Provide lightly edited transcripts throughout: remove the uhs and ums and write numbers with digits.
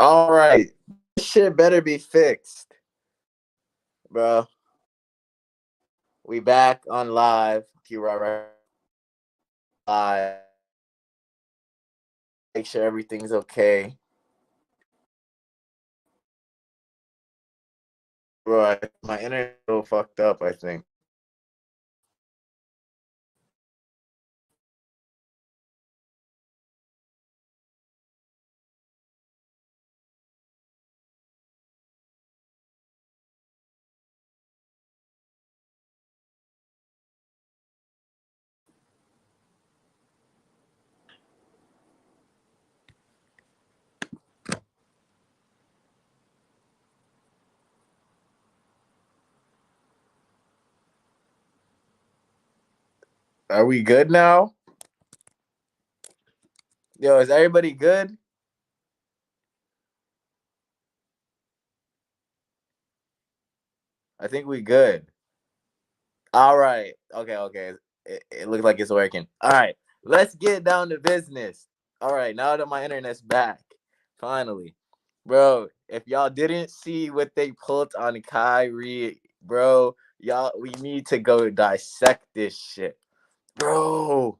All right. This shit better be fixed, bro. We back on live. KYRIE live. Make sure everything's okay. Bro, my internet's so fucked up, I think. Are we good now? Yo, is everybody good? I think we good. All right. Okay. It looks like it's working. All right. Let's get down to business. All right. Now that my internet's back, finally. Bro, if y'all didn't see what they pulled on KYRIE, bro, we need to go dissect this shit. Bro.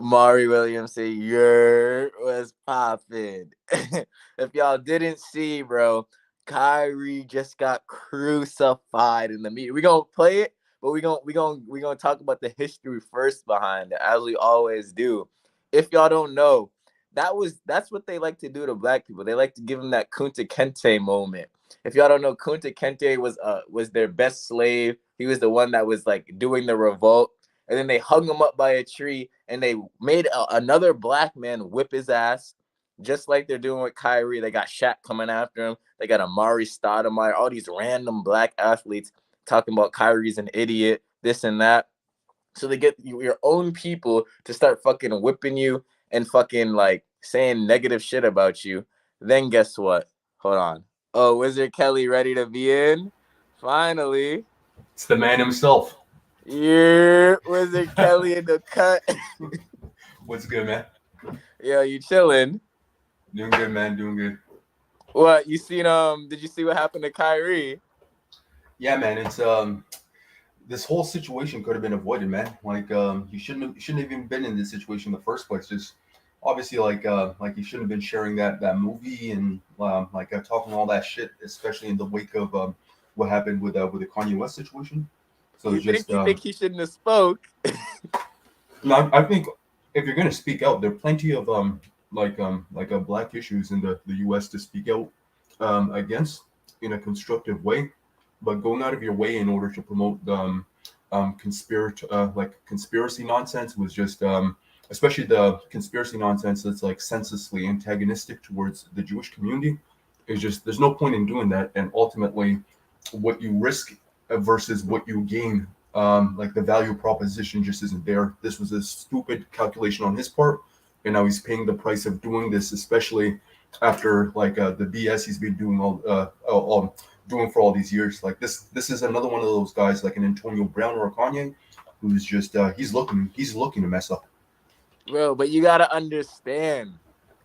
Mari Williams say, was popping. If y'all didn't see, bro, KYRIE just got crucified in the media. We gonna play it, but we gonna talk about the history first behind it, as we always do. If y'all don't know, that's what they like to do to black people. They like to give them that Kunta Kinte moment. If y'all don't know, Kunta Kinte was their best slave. He was the one that was like doing the revolt. And then they hung him up by a tree, and they made another black man whip his ass, just like they're doing with KYRIE. They got Shaq coming after him. They got Amari Stoudemire, all these random black athletes talking about KYRIE's an idiot, this and that. So they get your own people to start fucking whipping you and fucking like saying negative shit about you. Then guess what? Hold on. Oh, Wizard Kelly ready to be in? Finally. It's the man himself. Yeah, Wizard Kelly in the cut. What's good, man? Yo, you chilling? Doing good, man. Doing good. What you seen? Did you see what happened to KYRIE? Yeah, man. It's this whole situation could have been avoided, man. Like you shouldn't have even been in this situation in the first place. Just obviously like you shouldn't have been sharing that movie and talking all that shit, especially in the wake of what happened with the Kanye West situation. So You it's just think he shouldn't have spoke? no, I think if you're gonna speak out, there are plenty of black issues in the U.S. to speak out against in a constructive way, but going out of your way in order to promote conspiracy nonsense was just especially the conspiracy nonsense that's like senselessly antagonistic towards the Jewish community is just there's no point in doing that, and ultimately what you risk versus what you gain, like the value proposition just isn't there. This was a stupid calculation on his part, and now he's paying the price of doing this, especially after the BS he's been doing all doing for all these years. Like this is another one of those guys like an Antonio Brown or a Kanye, who's just he's looking to mess up. Bro, but you gotta understand,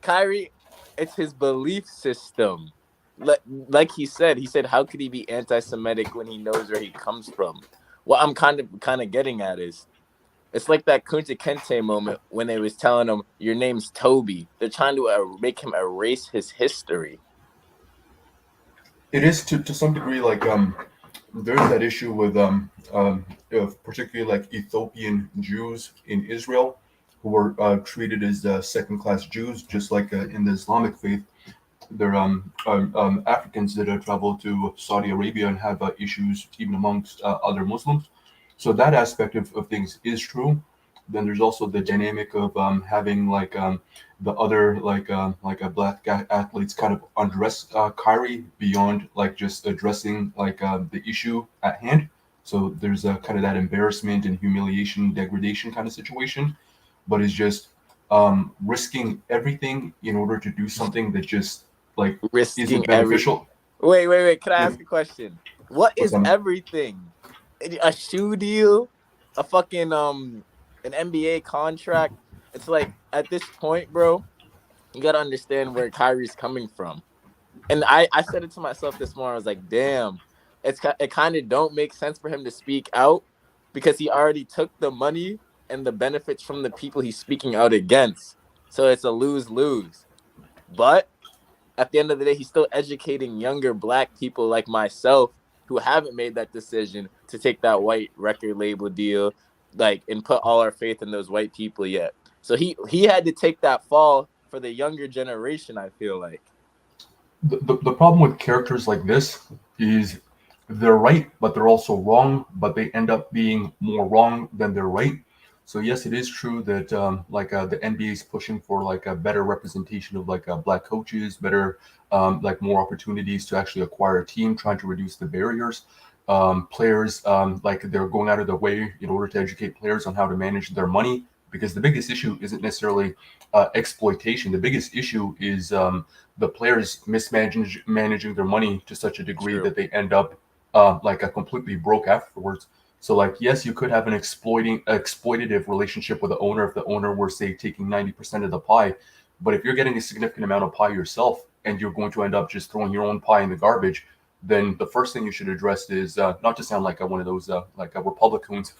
KYRIE, it's his belief system. Like he said, how could he be anti-Semitic when he knows where he comes from? What I'm kind of getting at is, it's like that Kunta Kinte moment when they was telling him, your name's Toby. They're trying to make him erase his history. It is to some degree like there's that issue with particularly like Ethiopian Jews in Israel who were treated as second class Jews, just like in the Islamic faith. They're Africans that travel to Saudi Arabia and have issues even amongst other Muslims. So that aspect of things is true. Then there's also the dynamic of having the other black athletes kind of undress KYRIE beyond like just addressing the issue at hand. So there's kind of that embarrassment and humiliation, degradation kind of situation, but it's just risking everything in order to do something that just like Risking isn't beneficial. Wait. Can I ask a question? What What's is everything? A shoe deal? A fucking an NBA contract? It's like at this point, bro. You got to understand where Kyrie's coming from. And I said it to myself this morning. I was like, damn, it kind of don't make sense for him to speak out because he already took the money and the benefits from the people he's speaking out against. So it's a lose-lose. But at the end of the day, he's still educating younger black people like myself who haven't made that decision to take that white record label deal, like, and put all our faith in those white people yet. So he had to take that fall for the younger generation, I feel like. The problem with characters like this is they're right, but they're also wrong, but they end up being more wrong than they're right. So yes, it is true that the NBA is pushing for like a better representation of like black coaches, better like more opportunities to actually acquire a team, trying to reduce the barriers. Players like they're going out of their way in order to educate players on how to manage their money, because the biggest issue isn't necessarily exploitation. The biggest issue is the players managing their money to such a degree True. that they end up like a completely broke afterwards. So like, yes, you could have an exploitative relationship with the owner if the owner were, say, taking 90% of the pie. But if you're getting a significant amount of pie yourself and you're going to end up just throwing your own pie in the garbage, then the first thing you should address is not to sound like one of those Republicans,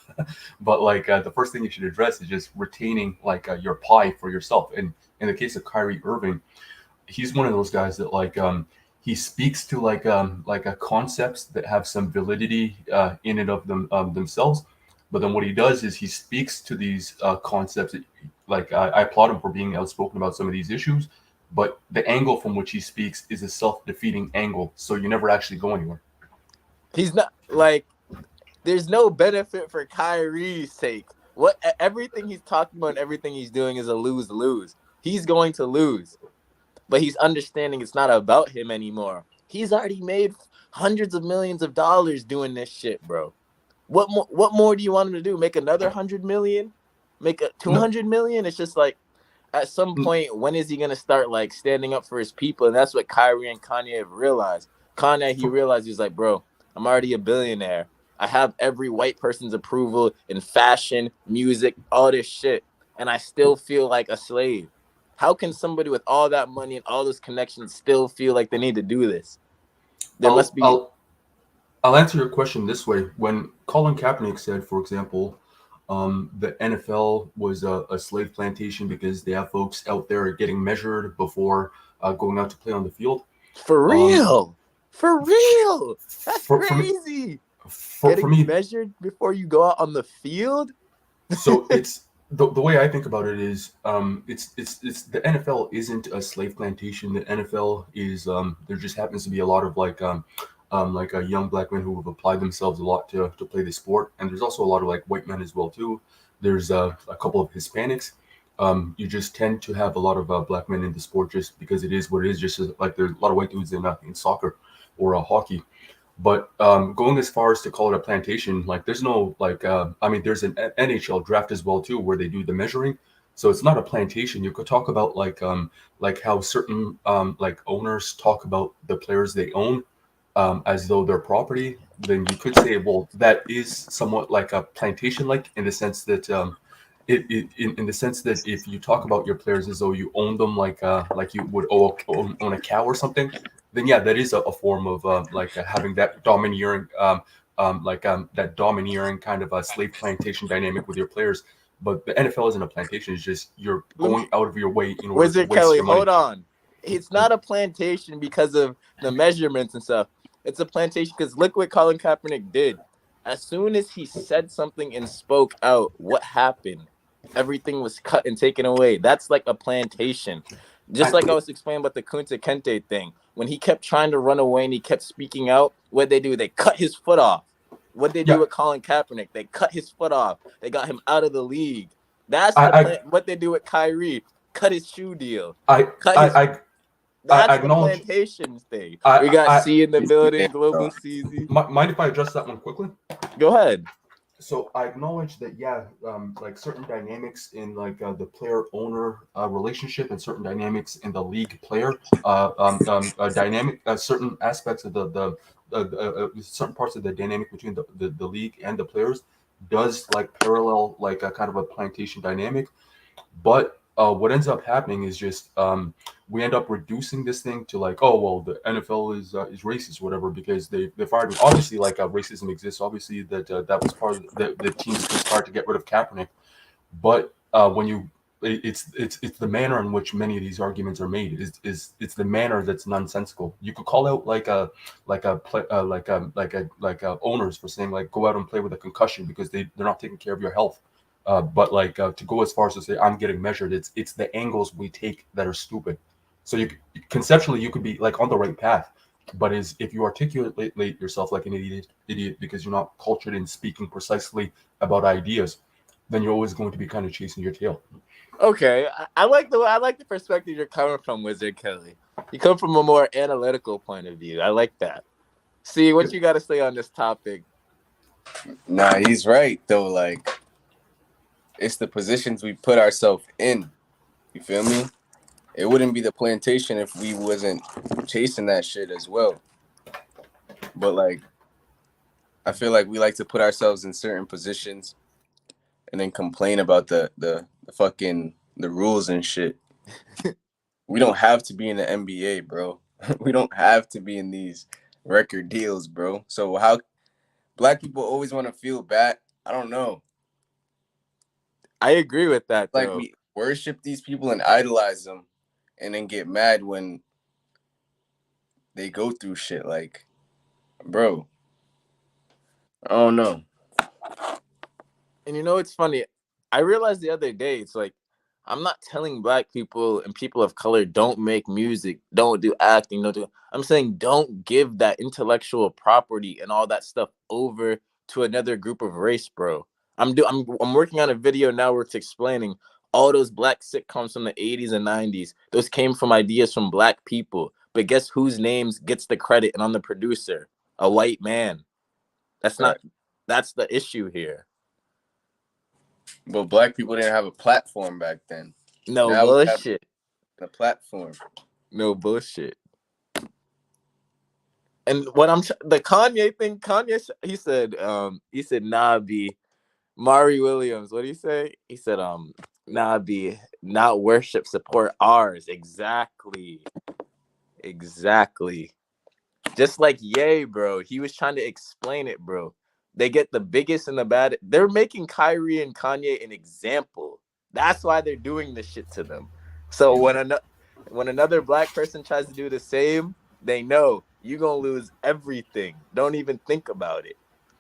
but like the first thing you should address is just retaining like your pie for yourself. And in the case of Kyrie Irving, he's one of those guys that he speaks to like a concepts that have some validity in and of themselves, but then what he does is he speaks to these concepts that, like I applaud him for being outspoken about some of these issues, but the angle from which he speaks is a self-defeating angle, so you never actually go anywhere. He's not like, there's no benefit for Kyrie's sake. What everything he's talking about and everything he's doing is a lose-lose. He's going to lose. But he's understanding it's not about him anymore. He's already made hundreds of millions of dollars doing this shit, bro. What more do you want him to do? Make another 100 million? Make a No, 200 million? It's just like, at some point, when is he gonna start like standing up for his people? And that's what Kyrie and Kanye have realized. Kanye, he for, realized, he's like, bro, I'm already a billionaire. I have every white person's approval in fashion, music, all this shit, and I still feel like a slave. How can somebody with all that money and all those connections still feel like they need to do this? There I'll must be. I'll I'll answer your question this way. When Colin Kaepernick said, for example, the NFL was a slave plantation because they have folks out there getting measured before going out to play on the field. For Um, real. For real. That's for me, crazy. for Getting me, measured before you go out on the field? so it's the way I think about it is it's the NFL isn't a slave plantation. The NFL is there just happens to be a lot of young black men who have applied themselves a lot to play the sport, and there's also a lot of like white men as well too. There's a couple of Hispanics. You just tend to have a lot of black men in the sport just because it is what it is. Just like there's a lot of white dudes in soccer or hockey. But going as far as to call it a plantation, like there's no I mean, there's an NHL draft as well too, where they do the measuring. So it's not a plantation. You could talk about like how certain like owners talk about the players they own as though they're property. Then you could say, well, that is somewhat like a plantation, like in the sense that in the sense that if you talk about your players as though you own them, like you would own a cow or something, then yeah, that is a form of having that domineering that domineering kind of a slave plantation dynamic with your players. But the NFL isn't a plantation. It's just you're Let going me, out of your way in order to Wizard waste Kelly, your money. hold on. It's not a plantation because of the measurements and stuff. It's a plantation because look what Colin Kaepernick did. As soon as he said something and spoke out, what happened? Everything was cut and taken away. That's like a plantation. Just I, like I was explaining about the Kunta Kente thing. When he kept trying to run away and he kept speaking out, what they do? They cut his foot off. What they do yeah, with Colin Kaepernick? They cut his foot off. They got him out of the league. That's I, the I, plan. What they do with Kyrie? Cut his shoe deal. I, Cut his. I, I That's the acknowledge. plantation thing. We I, got I, C in the Yeah, building. Global CZ. mind if I address that one quickly? Go ahead. So I acknowledge that, yeah, like certain dynamics in the player owner relationship and certain dynamics in the league player dynamic, certain aspects of the certain parts of the dynamic between the league and the players does like parallel like a kind of a plantation dynamic. But what ends up happening is just we end up reducing this thing to like, oh well, the NFL is racist, whatever, because they fired him. Obviously, like racism exists. Obviously, that was part of the teams conspired to get rid of Kaepernick. But when you it's the manner in which many of these arguments are made is it's the manner that's nonsensical. You could call out owners for saying like go out and play with a concussion because they're not taking care of your health. But to go as far as to say I'm getting measured, it's the angles we take that are stupid. So conceptually you could be like on the right path, but is if you articulate yourself like an idiot because you're not cultured in speaking precisely about ideas, then you're always going to be kind of chasing your tail. Okay, I like the perspective you're coming from, Wizard Kelly. You come from a more analytical point of view. I like that. See, what you got to say on this topic? Nah, he's right though. Like, it's the positions we put ourselves in. You feel me? It wouldn't be the plantation if we wasn't chasing that shit as well. But like, I feel like we like to put ourselves in certain positions and then complain about the fucking the rules and shit. We don't have to be in the NBA, bro. We don't have to be in these record deals, bro. So how black people always want to feel bad? I don't know. I agree with that, Like though. we worship these people and idolize them, and then get mad when they go through shit. Like, bro, I don't know. And you know, it's funny. I realized the other day, it's like, I'm not telling black people and people of color don't make music, don't do acting, don't do. I'm saying don't give that intellectual property and all that stuff over to another group of race, bro. I'm working on a video now where it's explaining all those black sitcoms from the 80s and 90s. Those came from ideas from black people. But guess whose names gets the credit and I'm the producer? A white man. That's not that's the issue here. But black people didn't have a platform back then. No Now we have bullshit. a platform. No bullshit. And what the Kanye thing, he said, nah, B, Mari Williams, what did he say? He said, nah, B, not worship, support ours. Exactly. Just like Ye, bro. He was trying to explain it, bro. They get the biggest and the bad. They're making KYRIE and Kanye an example. That's why they're doing this shit to them. So when another black person tries to do the same, they know you're gonna lose everything. Don't even think about it.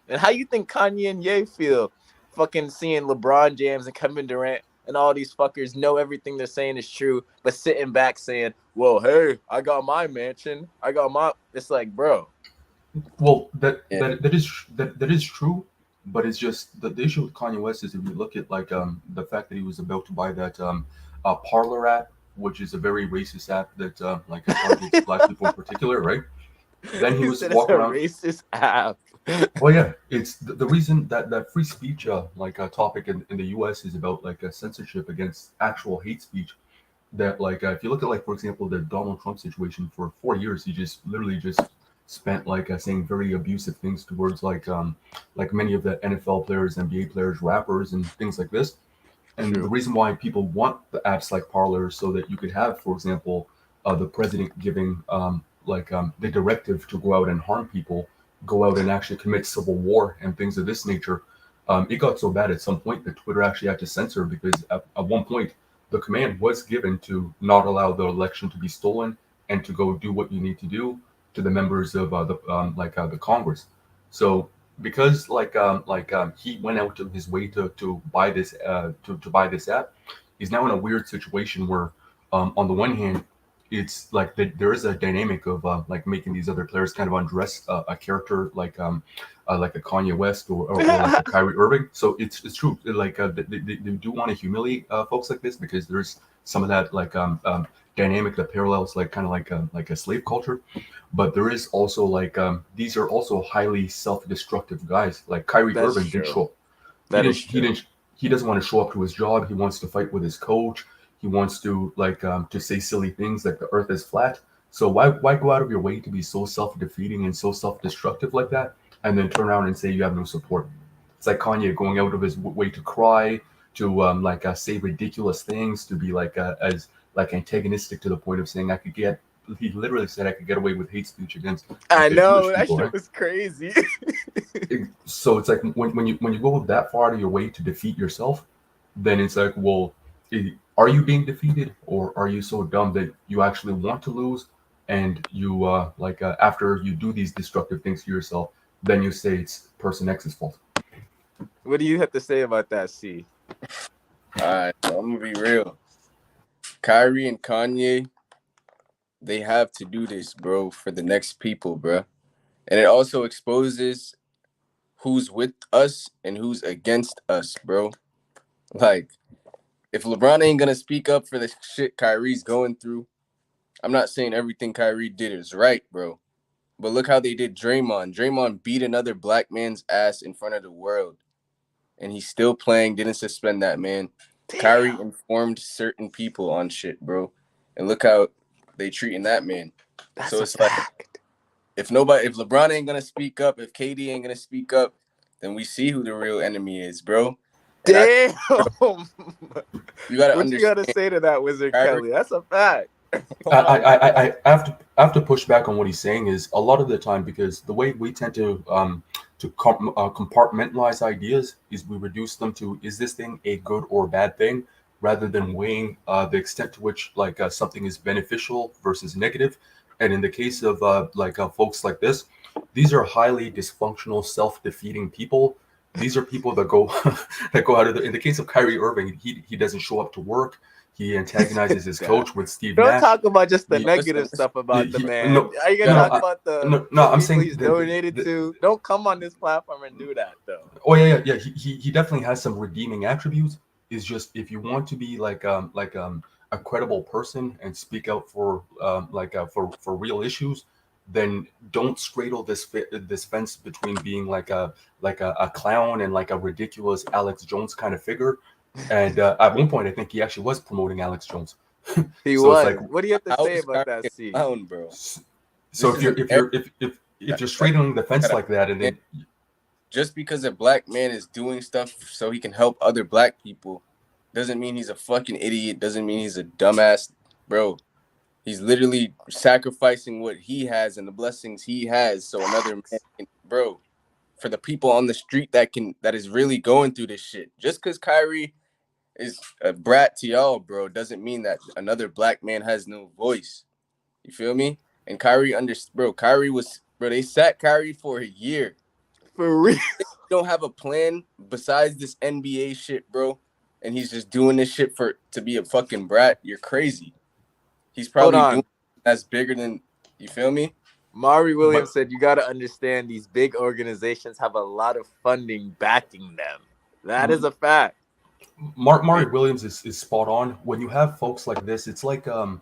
And how you think Kanye and Ye feel fucking seeing LeBron James and Kevin Durant and all these fuckers know everything they're saying is true, but sitting back saying, well, hey, I got my mansion. It's like, bro. Well, that is true, but it's just the issue with Kanye West is if you look at like the fact that he was about to buy that Parlor app, which is a very racist app that targets black people in particular, right? Then he was walking around. Racist app. Well, yeah, it's the reason that free speech topic in the U.S. is about censorship against actual hate speech. That if you look at for example the Donald Trump situation for 4 years, he just literally just spent saying very abusive things towards many of the NFL players, NBA players, rappers, and things like this. And True. the reason why people want the apps like Parler so that you could have, for example, the president giving the directive to go out and harm people, go out and actually commit civil war and things of this nature. It got so bad at some point that Twitter actually had to censor because at one point the command was given to not allow the election to be stolen and to go do what you need to do to the members of the Congress. So because he went out of his way to buy this to buy this app, he's now in a weird situation where on the one hand it's there is a dynamic of making these other players kind of undress a character like a Kanye West or like a Kyrie Irving. So it's true. They do want to humiliate folks like this because there's some of that dynamic that parallels like a slave culture. But there is also these are also highly self-destructive guys. Like Kyrie Irving didn't show up. He doesn't want to show up to his job. He wants to fight with his coach. He wants to to say silly things like the earth is flat. So why go out of your way to be so self-defeating and so self-destructive like that, and then turn around and say you have no support? It's like Kanye going out of his way to cry, say ridiculous things, to be as like antagonistic to the point of saying I could get. He literally said I could get away with hate speech against I know Jewish that people, shit right? was crazy. So it's like when you go that far out of your way to defeat yourself, then it's like, well, are you being defeated, or are you so dumb that you actually want to lose, and you after you do these destructive things to yourself, then you say it's person X's fault. What do you have to say about that, C? All right, so I'm gonna be real. Kyrie and Kanye, they have to do this, bro, for the next people, bro. And it also exposes who's with us and who's against us, bro. Like, if LeBron ain't gonna speak up for the shit Kyrie's going through, I'm not saying everything Kyrie did is right, bro. But look how they did Draymond. Draymond beat another black man's ass in front of the world. And he's still playing, didn't suspend that man. Damn. Kyrie informed certain people on shit, bro. And look how they treating that man. That's so a it's fact. like if LeBron ain't gonna speak up, if KD ain't gonna speak up, then we see who the real enemy is, bro. And Damn. you gotta What you gotta understand, say to that, Wizard Kyrie, Kelly? That's a fact. I have to push back on what he's saying. Is a lot of the time, because the way we tend to compartmentalize ideas is we reduce them to, is this thing a good or bad thing, rather than weighing the extent to which something is beneficial versus negative. And in the case of folks like this, these are highly dysfunctional, self-defeating people. These are people that go that go out of in the case of Kyrie Irving, he doesn't show up to work. He antagonizes his coach with Steve Don't Nash. talk about just the He- negative stuff about the man. no, Are you gonna no, talk about the I'm people saying he's donated to? Don't come on this platform and do that, though. Oh yeah. He definitely has some redeeming attributes. Is just, if you want to be a credible person and speak out for for real issues, then don't straddle this fence between being like a clown and like a ridiculous Alex Jones kind of figure. And at one point, I think he actually was promoting Alex Jones. He So was. it's like, What do you have to how say is about Kyrie that, a C? clown, bro? So This if you're straddling the fence like that, and then just because a black man is doing stuff so he can help other black people doesn't mean he's a fucking idiot, doesn't mean he's a dumbass, bro. He's literally sacrificing what he has and the blessings he has so another man can, bro, for the people on the street that is really going through this shit. Just because Kyrie is a brat to y'all, bro, doesn't mean that another black man has no voice. You feel me? And Kyrie they sat Kyrie for a year. For real. You don't have a plan besides this NBA shit, bro, and he's just doing this shit to be a fucking brat. You're crazy. He's probably doing that's bigger than, you feel me? Maury Williams said you got to understand these big organizations have a lot of funding backing them. That is a fact. Maury Williams is spot on. When you have folks like this, it's like the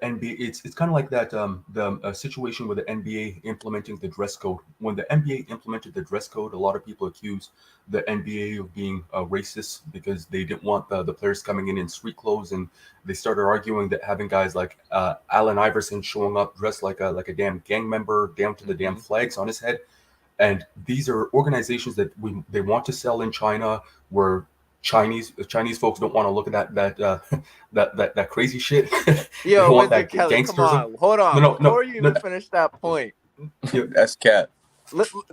NBA. It's kind of like that the situation with the NBA implementing the dress code. When the NBA implemented the dress code, a lot of people accused the NBA of being racist because they didn't want the players coming in street clothes, and they started arguing that having guys like Allen Iverson showing up dressed like a damn gang member, down to the damn flags on his head. And these are organizations that they want to sell in China, where Chinese folks don't want to look at that crazy shit. Yo, want Wizard Kelly, come on, hold on. Before you even finish that point, that's cap. Look how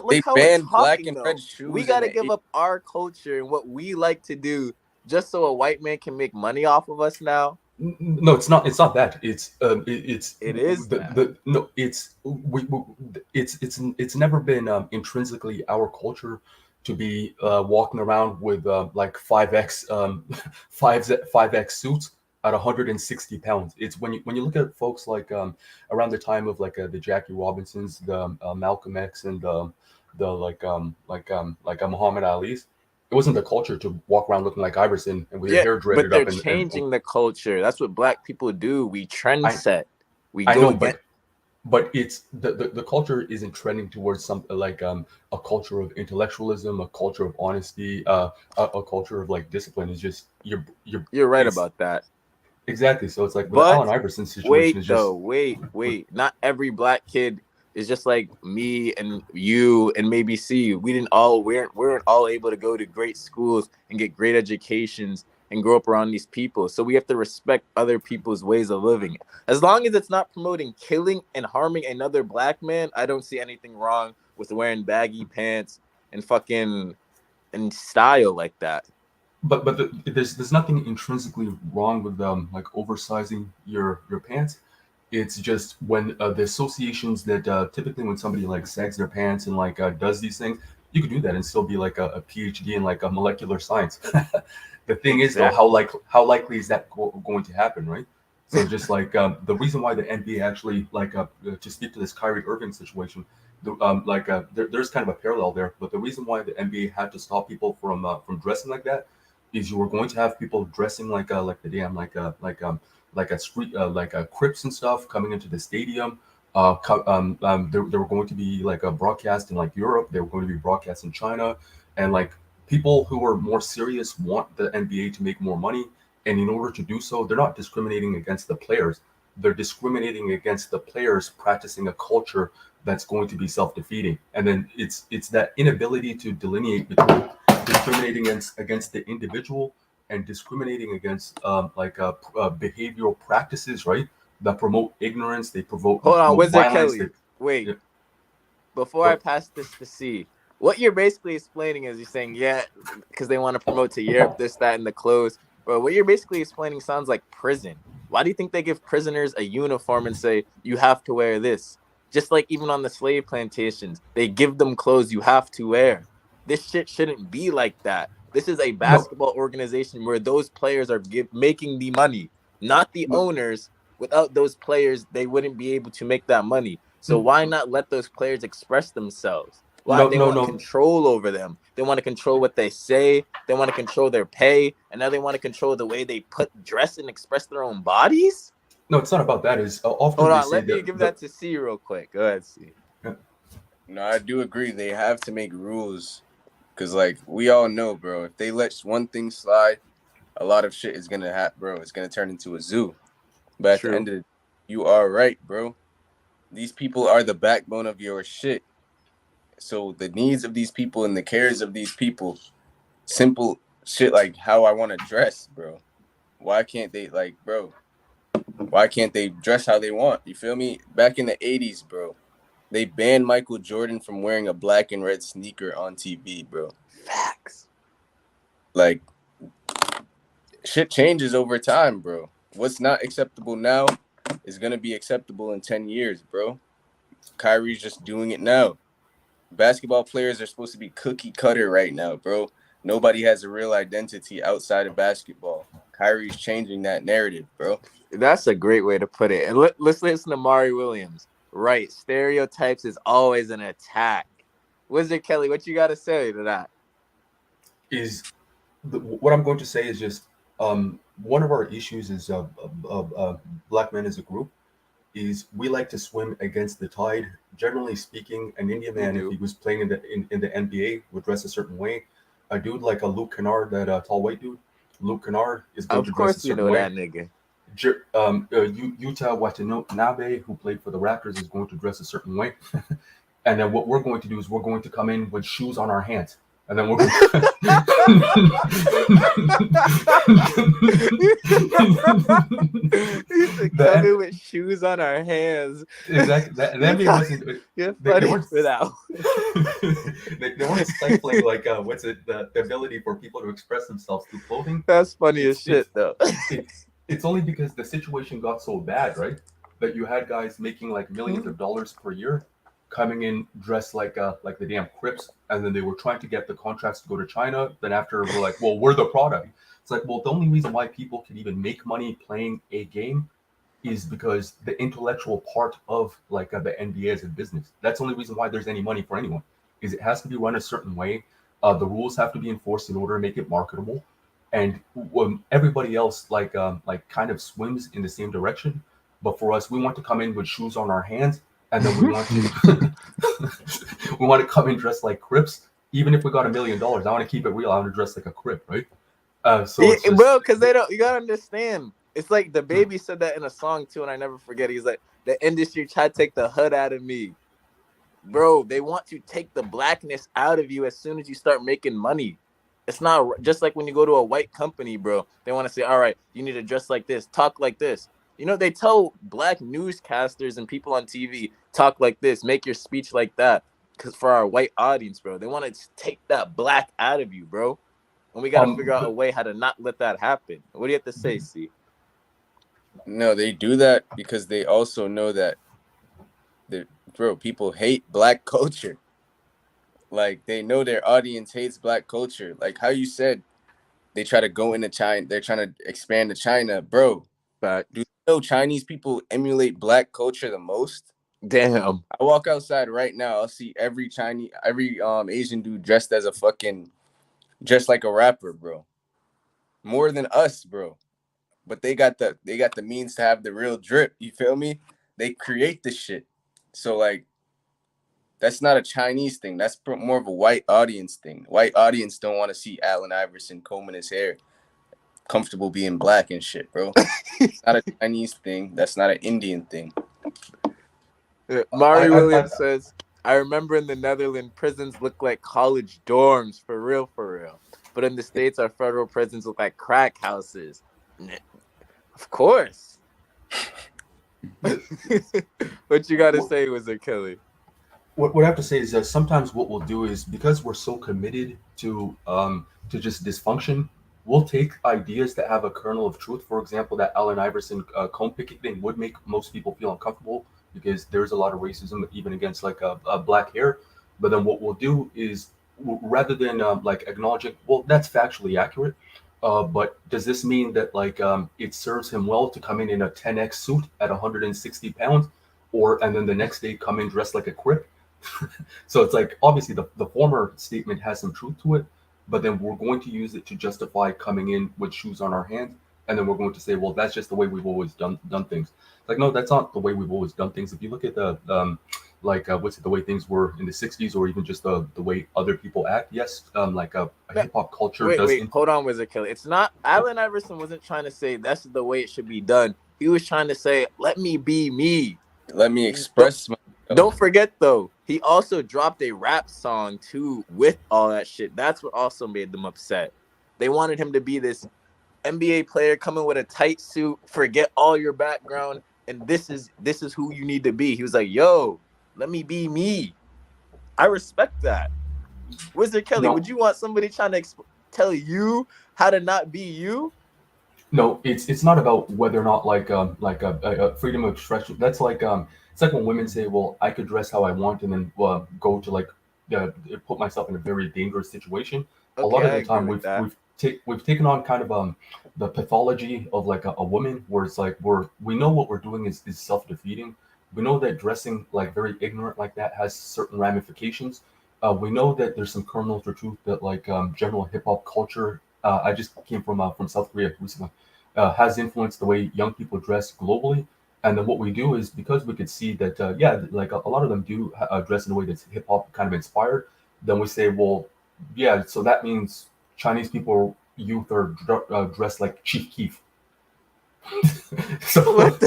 we're talking, though. We got to give up our culture and what we like to do just so a white man can make money off of us now. No, it's not. It's not that. It's it's never been intrinsically our culture to be walking around with like 5x 5x suits at 160 pounds. It's when you look at folks like around the time of like the Jackie Robinsons, the Malcolm X, and the Muhammad Ali's. It wasn't the culture to walk around looking like Iverson and with your hair dreaded but up. They're changing the culture. That's what black people do. We trend set. I know, but it's the culture isn't trending towards something like a culture of intellectualism, a culture of honesty, a culture of like discipline. It's just you're right about that. Exactly. So it's like with Allen Iverson's situation. Wait. Not every black kid It's just like me and you and maybe C. We weren't all able to go to great schools and get great educations and grow up around these people. So we have to respect other people's ways of living. As long as it's not promoting killing and harming another black man, I don't see anything wrong with wearing baggy pants and fucking and style like that. But there's nothing intrinsically wrong with like oversizing your pants. It's just when the associations that typically when somebody like sags their pants and like does these things, you could do that and still be like a PhD in like a molecular science. The thing is though, Exactly. how likely is that going to happen, right? So just like the reason why the NBA actually like to speak to this Kyrie Irving situation, there's kind of a parallel there. But the reason why the NBA had to stop people from dressing like that is you were going to have people dressing like the damn like a street like a Crips and stuff coming into the stadium. There were going to be like a broadcast in like Europe. They were going to be broadcast in China, and like people who are more serious want the NBA to make more money. And in order to do so, they're not discriminating against the players. They're discriminating against the players practicing a culture that's going to be self-defeating. And then it's that inability to delineate between discriminating against the individual and discriminating against behavioral practices, right? That promote ignorance, they Hold on, promote Wizard violence. Kelly. Wait, Yeah, before I but pass this to C, what you're basically explaining is you're saying, yeah, because they want to promote to Europe, this, that, and the clothes. But what you're basically explaining sounds like prison. Why do you think they give prisoners a uniform and say, you have to wear this? Just like even on the slave plantations, they give them clothes you have to wear. This shit shouldn't be like that. This is a no, basketball organization where those players are making the money, not the no, owners. Without those players, they wouldn't be able to make that money. So why not let those players express themselves? Why no, they no, want no. control over them? They want to control what they say. They want to control their pay, and now they want to control the way they put dress and express their own bodies. No, it's not about that. Is often Hold they on, say let me that give that to C real quick. Go ahead, C. No, I do agree. They have to make rules because, like, we all know, bro. If they let one thing slide, a lot of shit is gonna happen, bro. It's gonna turn into a zoo. But at the True. end of the day, you are right, bro. These people are the backbone of your shit. So the needs of these people and the cares of these people, simple shit like how I want to dress, bro. Why can't they like, bro? Why can't they dress how they want? You feel me? Back in the 80s, bro, they banned Michael Jordan from wearing a black and red sneaker on TV, bro. Facts. Like, shit changes over time, bro. What's not acceptable now is going to be acceptable in 10 years, bro. Kyrie's just doing it now. Basketball players are supposed to be cookie cutter right now, bro. Nobody has a real identity outside of basketball. Kyrie's changing that narrative, bro. That's a great way to put it. And let's listen to Mari Williams. Right. Stereotypes is always an attack. Wizard Kelly, what you got to say to that? Is what I'm going to say is just one of our issues is black men as a group is we like to swim against the tide. Generally speaking, an Indian We man, if do. he was playing in the NBA, would dress a certain way. A dude like a Luke Kennard, that tall white dude, Luke Kennard is going Of to dress a course we certain know way. that nigga. Yuta Watanabe, who played for the Raptors, is going to dress a certain way. And then what we're going to do is we're going to come in with shoes on our hands. And then we're going We used to come the in with shoes on our hands. exactly the NBA wasn't You're they funny weren't for that they weren't stifling like what's it the ability for people to express themselves through clothing. That's funny as It's shit, it's though. it's only because the situation got so bad, right? That you had guys making like millions of dollars per year coming in dressed like the damn Crips, and then they were trying to get the contracts to go to China. Then after we're like, well, we're the product. It's like, well, the only reason why people can even make money playing a game is because the intellectual part of the NBA is a business. That's the only reason why there's any money for anyone. Is it has to be run a certain way. The rules have to be enforced in order to make it marketable, and everybody else like kind of swims in the same direction. But for us, we want to come in with shoes on our hands, and then we want to we want to come in dressed like Crips. Even if we got $1 million, I want to keep it real. I want to dress like a Crip, right? So it's just Bro, because they don't, you gotta understand. It's like the baby said that in a song too, and I never forget. He's like, the industry tried to take the hood out of me. bro, they want to take the blackness out of you as soon as you start making money. It's not just like when you go to a white company, bro. They want to say, all right, you need to dress like this, talk like this. You know, they tell black newscasters and people on TV, talk like this, make your speech like that. Because for our white audience, bro, they want to take that black out of you, bro. And we got to figure out a way how to not let that happen. What do you have to say, C? No, they do that because they also know that, bro, people hate black culture. Like, they know their audience hates black culture. Like how you said, they try to go into China. They're trying to expand to China, bro. But Do you know Chinese people emulate black culture the most? damn. I walk outside right now, I'll see every Asian dude dressed as a fucking, dressed like a rapper, bro. More than us, bro. But they got the means to have the real drip. You feel me? They create the shit. So like, that's not a Chinese thing. That's more of a white audience thing. White audience don't want to see Allen Iverson combing his hair, comfortable being black and shit, bro. It's not a Chinese thing. That's not an Indian thing. Mari Williams says, I remember in the Netherlands, prisons look like college dorms, for real, for real. But in the States, our federal prisons look like crack houses. Of course. What you got to say, Wizard Kelly? What I have to say is that sometimes what we'll do is, because we're so committed to just dysfunction, we'll take ideas that have a kernel of truth. For example, that Allen Iverson comb picking thing would make most people feel uncomfortable because there's a lot of racism even against like black hair. But then what we'll do is, rather than like acknowledging, well, that's factually accurate. But does this mean that like it serves him well to come in a 10x suit at 160 pounds, and then the next day come in dressed like a Crip? So it's like, obviously the former statement has some truth to it, but then we're going to use it to justify coming in with shoes on our hands, and then we're going to say, well, that's just the way we've always done things. Like, no, that's not the way we've always done things. If you look at the the way things were in the 60s, or even just the way other people act, yes, hip hop culture Wait, hold on, Wizard Kelly. It's not, Allen Iverson wasn't trying to say that's the way it should be done. He was trying to say, let me be me. Let me express myself. Don't forget, though, he also dropped a rap song, too, with all that shit. That's what also made them upset. They wanted him to be this NBA player coming with a tight suit, forget all your background, and this is who you need to be. He was like, yo, let me be me. I respect that. Wizard Kelly, No. would you want somebody trying to tell you how to not be you? No, it's not about whether or not a freedom of expression. That's like it's like when women say, "Well, I could dress how I want," and then go to put myself in a very dangerous situation. A lot Okay, of I the agree time, with that. we've taken on kind of the pathology of like a woman, where it's like we know what we're doing is self defeating. We know that dressing like very ignorant like that has certain ramifications. We know that there's some kernels of truth that like general hip hop culture. I just came from South Korea recently. Has influenced the way young people dress globally. And then what we do is, because we could see that, like a lot of them do dress in a way that's hip hop kind of inspired. Then we say, well, yeah, so that means Chinese people, youth, are dressed like Chief Keef. So, What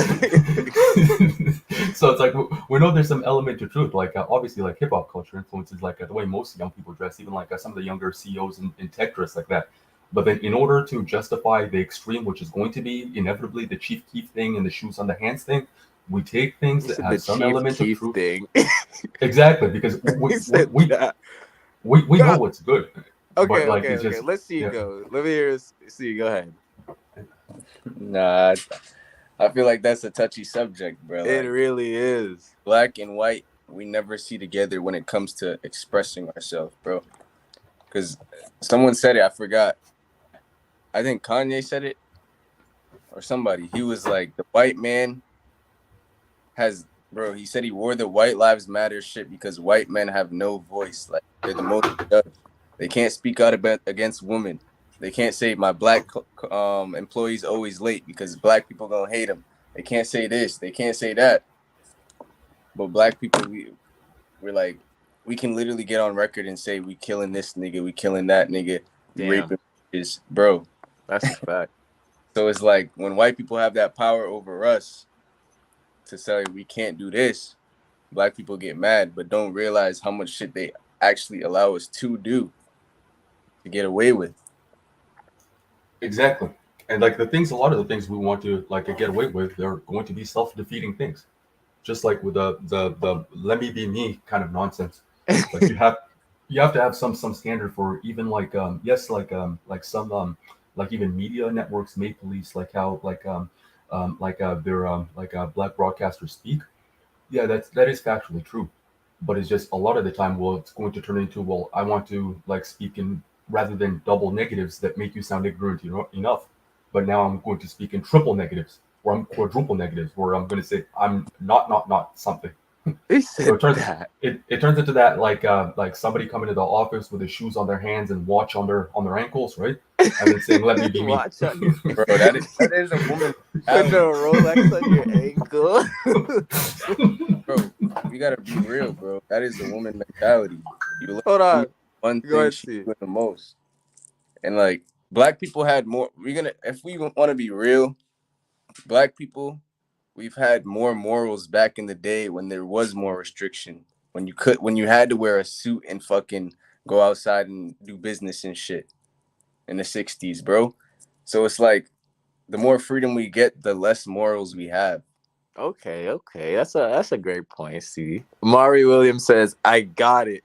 so it's like we know there's some element to truth. Like obviously, like hip hop culture influences like the way most young people dress, even like some of the younger CEOs in tech dress like that. But then, in order to justify the extreme, which is going to be inevitably the Chief Keef thing and the shoes on the hands thing, we take things You that said the have some Chief element of Keef truth. thing. Exactly, because You said that. we know God. what's good, but like it's Okay. just, Let's see you yeah. go. Let me hear. See you. Go ahead. Nah, I feel like that's a touchy subject, bro. It Like, really is. black and white, we never see together when it comes to expressing ourselves, bro. Because someone said it, I forgot. I think Kanye said it, or somebody. He was like, the white man has, bro, he said he wore the White Lives Matter shit because white men have no voice. Like, they're the most judged. They can't speak out against women. They can't say my black employee's always late because black people gonna hate him. They can't say this. They can't say that. But black people, we're like, we can literally get on record and say we killing this nigga, we killing that nigga, we Damn. raping bitches, bro. That's a fact. So it's like when white people have that power over us to say we can't do this, Black people get mad, but don't realize how much shit they actually allow us to do to get away with. Exactly. And like a lot of the things we want to like get away with, they're going to be self-defeating things. Just like with the let me be me kind of nonsense. Like you have to have some standard for even like yes like some like even media networks may police like how like their black broadcasters speak. Yeah, that is factually true, but it's just a lot of the time, well, it's going to turn into, well, I want to like speak in rather than double negatives that make you sound ignorant enough, but now I'm going to speak in triple negatives or I'm quadruple negatives where I'm going to say I'm not something. He So said that. it turns into that like somebody coming to the office with their shoes on their hands and watch on their ankles, right? And then saying, "Let me be me." Watch on your Bro, that is a woman putting a mentality. Rolex on your ankle. Bro, we gotta be real, bro. That is a woman mentality. You look Hold at on. one Go thing ahead, she see. doing the most. And like black people had more if we want to be real, black people, we've had more morals back in the day when there was more restriction. When you had to wear a suit and fucking go outside and do business and shit in the 60s, bro. So it's like the more freedom we get, the less morals we have. Okay. That's a great point. See, Mari Williams says, "I got it.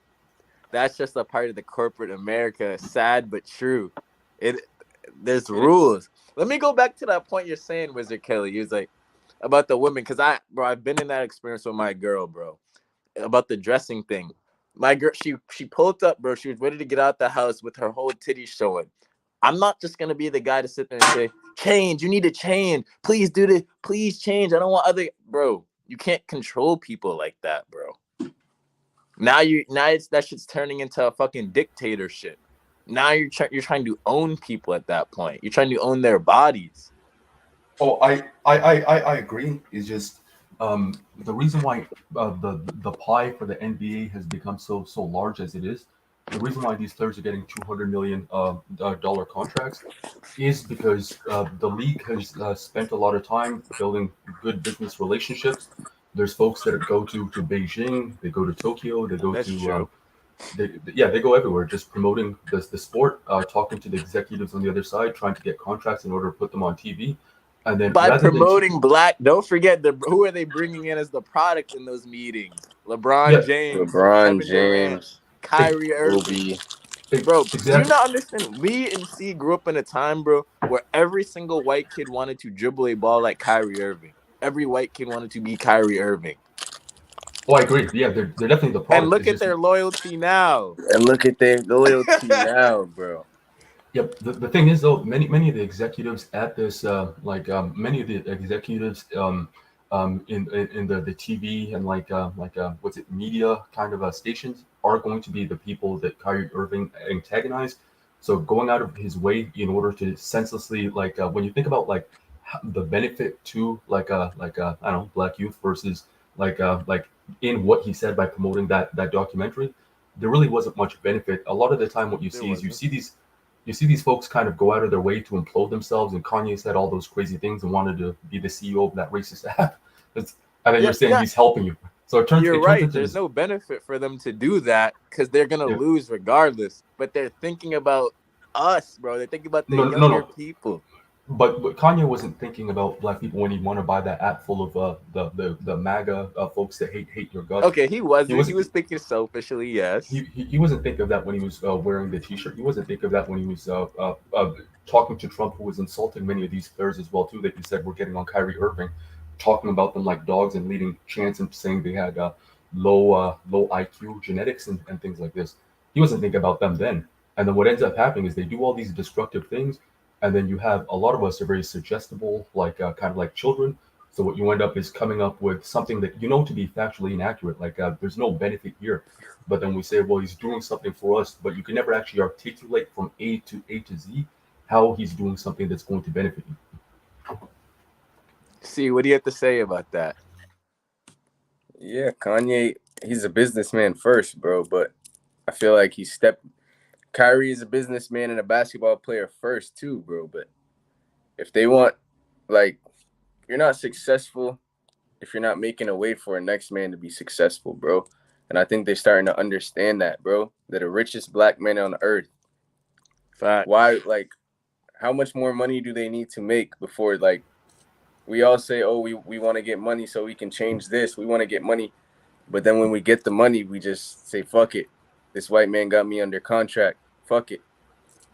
That's just a part of the corporate America. Sad but true. It There's It is. rules." Let me go back to that point you're saying, Wizard Kelly. He was like about the women, because I've been in that experience with my girl, bro. About the dressing thing. My girl, she pulled up, bro. She was ready to get out the house with her whole titties showing. I'm not just gonna be the guy to sit there and say, "Change. You need to change. Please do this. Please change. I don't want other." Bro, you can't control people like that, bro. Now it's that shit's turning into a fucking dictatorship. Now you're trying to own people at that point. You're trying to own their bodies. Oh, I agree. It's just the reason why the pie for the NBA has become so large as it is. The reason why these players are getting $200 million dollar contracts is because the league has spent a lot of time building good business relationships. There's folks that go to Beijing, they go to Tokyo, they go That's to true. they go everywhere, just promoting the sport, talking to the executives on the other side, trying to get contracts in order to put them on TV, and then By rather than promoting black, don't forget who are they bringing in as the product in those meetings? LeBron yeah, James, LeBron Kevin Durant, James, Kyrie Irving. Kobe. Bro, do you exactly. not understand? We and C grew up in a time, bro, where every single white kid wanted to dribble a ball like Kyrie Irving. Every white kid wanted to be Kyrie Irving. Oh, I agree. Yeah, they're definitely the And product. look It's at just their loyalty now. And look at their loyalty now, bro. yep. The thing is though, many of the executives at this many of the executives in the TV and what's it media kind of stations are going to be the people that Kyrie Irving antagonized. So going out of his way in order to senselessly when you think about the benefit to I don't know, black youth versus like in what he said by promoting that documentary, there really wasn't much benefit. A lot of the time what you There see is wasn't. you see these folks kind of go out of their way to implode themselves, and Kanye said all those crazy things and wanted to be the CEO of that racist app. And then you're Yeah, saying yeah, he's helping you. So you're it turns right. into There's this. no benefit for them to do that because they're gonna Yeah, lose regardless. But they're thinking about us, bro. They're thinking about the younger no. people. But Kanye wasn't thinking about black people when he wanted to buy that app full of the MAGA folks that hate your guts. Okay, he He wasn't. He wasn't was thinking selfishly, yes. he wasn't thinking of that when he was wearing the T-shirt. He wasn't thinking of that when he was talking to Trump, who was insulting many of these players as well too. That you said were getting on Kyrie Irving, talking about them like dogs and leading chants and saying they had low IQ genetics and things like this. He wasn't thinking about them then. And then what ends up happening is they do all these destructive things, and then you have a lot of us are very suggestible, kind of like children. So what you end up is coming up with something that you know to be factually inaccurate. There's no benefit here, but then we say, well, he's doing something for us, but you can never actually articulate from A to Z how he's doing something that's going to benefit you. See, what do you have to say about that? Yeah, Kanye, he's a businessman first, bro, but I feel like he stepped Kyrie is a businessman and a basketball player first too, bro. But if they want, like, you're not successful if you're not making a way for a next man to be successful, bro. And I think they're starting to understand that, bro. They're the richest black men on earth. Fact. Why, like, how much more money do they need to make before, like, we all say, oh, we want to get money so we can change this. We want to get money. But then when we get the money, we just say, fuck it. This white man got me under contract. Fuck it.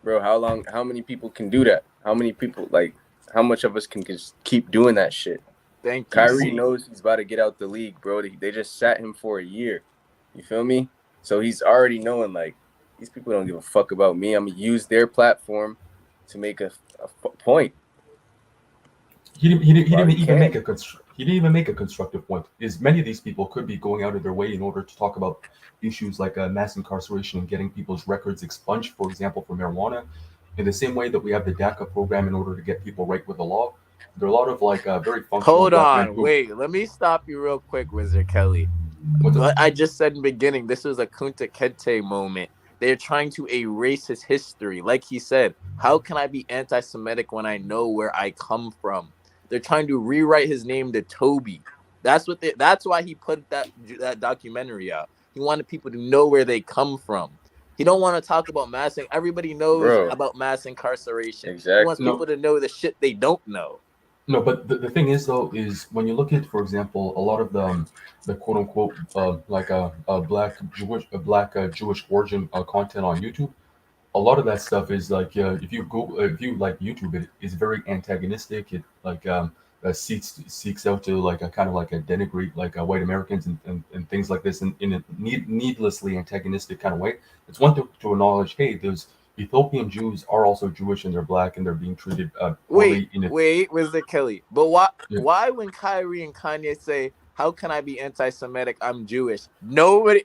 Bro, how many people can do that? How many people, like, how much of us can just keep doing that shit? Thank you. Kyrie knows he's about to get out the league, bro. They just sat him for a year. You feel me? So he's already knowing, like, these people don't give a fuck about me. I'm going to use their platform to make a point. He didn't even make a constructive point. Is many of these people could be going out of their way in order to talk about issues like mass incarceration and getting people's records expunged, for example, for marijuana. In the same way that we have the DACA program in order to get people right with the law, there are a lot of like very functional. Hold on, wait. Let me stop you real quick, Wizard Kelly. I just said in the beginning, this was a Kunta Kinte moment. They're trying to erase his history. Like he said, how can I be anti-Semitic when I know where I come from? They're trying to rewrite his name to Toby. That's why he put that documentary out. He wanted people to know where they come from. He don't want to talk about mass. Everybody knows about mass incarceration. Exactly. He wants people to know the shit they don't know. No, but the thing is though, is when you look at, for example, a lot of the quote unquote like black Jewish origin content on YouTube, a lot of that stuff is like if you like YouTube, it is very antagonistic. It like seeks out to like a kind of like a denigrate like white Americans and things like this in a needlessly antagonistic kind of way. It's one thing to acknowledge, hey, there's Ethiopian Jews are also Jewish and they're black and they're being treated wait, Wizard Kelly. But why when Kyrie and Kanye say, how can I be anti-Semitic? I'm Jewish. Nobody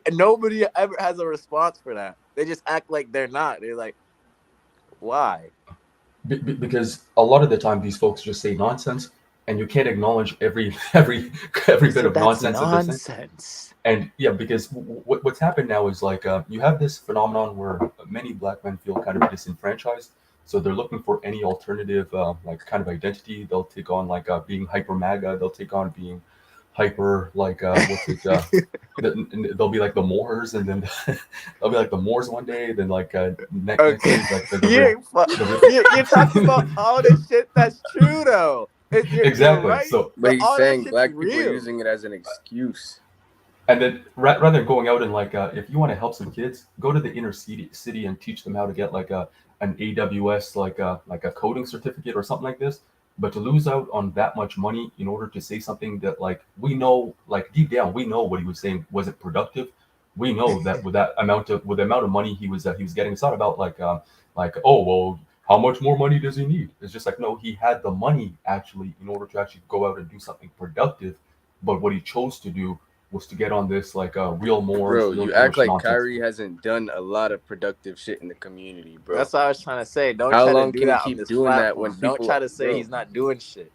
ever has a response for that. They just act like they're not. They're like, why? Because a lot of the time these folks just say nonsense, and you can't acknowledge every bit of nonsense that they're saying. And yeah, because what's happened now is like you have this phenomenon where many black men feel kind of disenfranchised, so they're looking for any alternative like kind of identity. They'll take on like being hyper MAGA. They'll take on being hyper like what's it? They'll be like the Moors, and then they'll be like the Moors one day. Then like next day, like you're talking about all this shit that's true though. Exactly. Right, so, but he's saying black people are using it as an excuse. And then rather than going out and like, if you want to help some kids, go to the inner city and teach them how to get like an AWS, like a coding certificate or something like this. But to lose out on that much money in order to say something that like we know, like deep down, we know what he was saying wasn't productive. We know that with the amount of money he was getting, it's not about like oh well, how much more money does he need? It's just like no, he had the money actually in order to actually go out and do something productive. But what he chose to do was to get on this like real more. Bro, you act like nonsense. Kyrie hasn't done a lot of productive shit in the community, bro. That's what I was trying to say. Don't try to do that on this platform. Don't try to say he's not doing shit.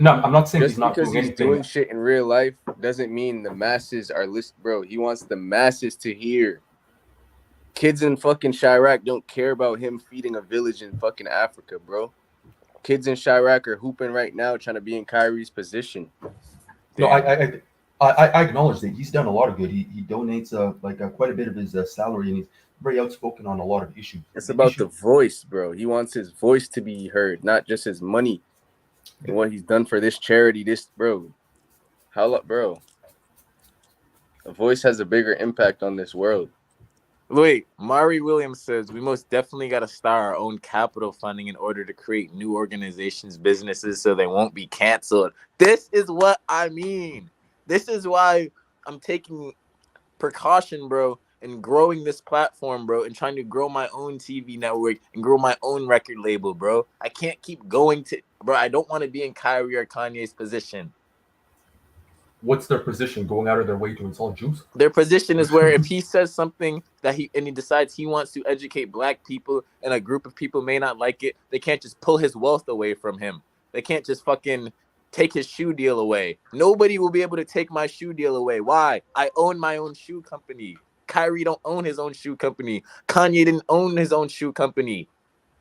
No, I'm not saying just he's not doing anything. Just because he's doing shit in real life doesn't mean the masses are listening, bro. He wants the masses to hear. Kids in fucking Chirac don't care about him feeding a village in fucking Africa, bro. Kids in Chirac are hooping right now trying to be in Kyrie's position. No, I acknowledge that he's done a lot of good. He donates quite a bit of his salary, and he's very outspoken on a lot of issues. It's about the voice, bro. He wants his voice to be heard, not just his money and what he's done for this charity. Bro. A voice has a bigger impact on this world. Wait, Mari Williams says we most definitely got to start our own capital funding in order to create new organizations, businesses, so they won't be canceled. This is what I mean. This is why I'm taking precaution, bro, and growing this platform, bro, and trying to grow my own TV network and grow my own record label, bro. I can't keep going to, bro. I don't want to be in Kyrie or Kanye's position. What's their position? Going out of their way to insult Jews? Their position is where if he says something that he decides he wants to educate black people and a group of people may not like it, they can't just pull his wealth away from him. They can't just fucking take his shoe deal away. Nobody will be able to take my shoe deal away. Why? I own my own shoe company. Kyrie don't own his own shoe company. Kanye didn't own his own shoe company.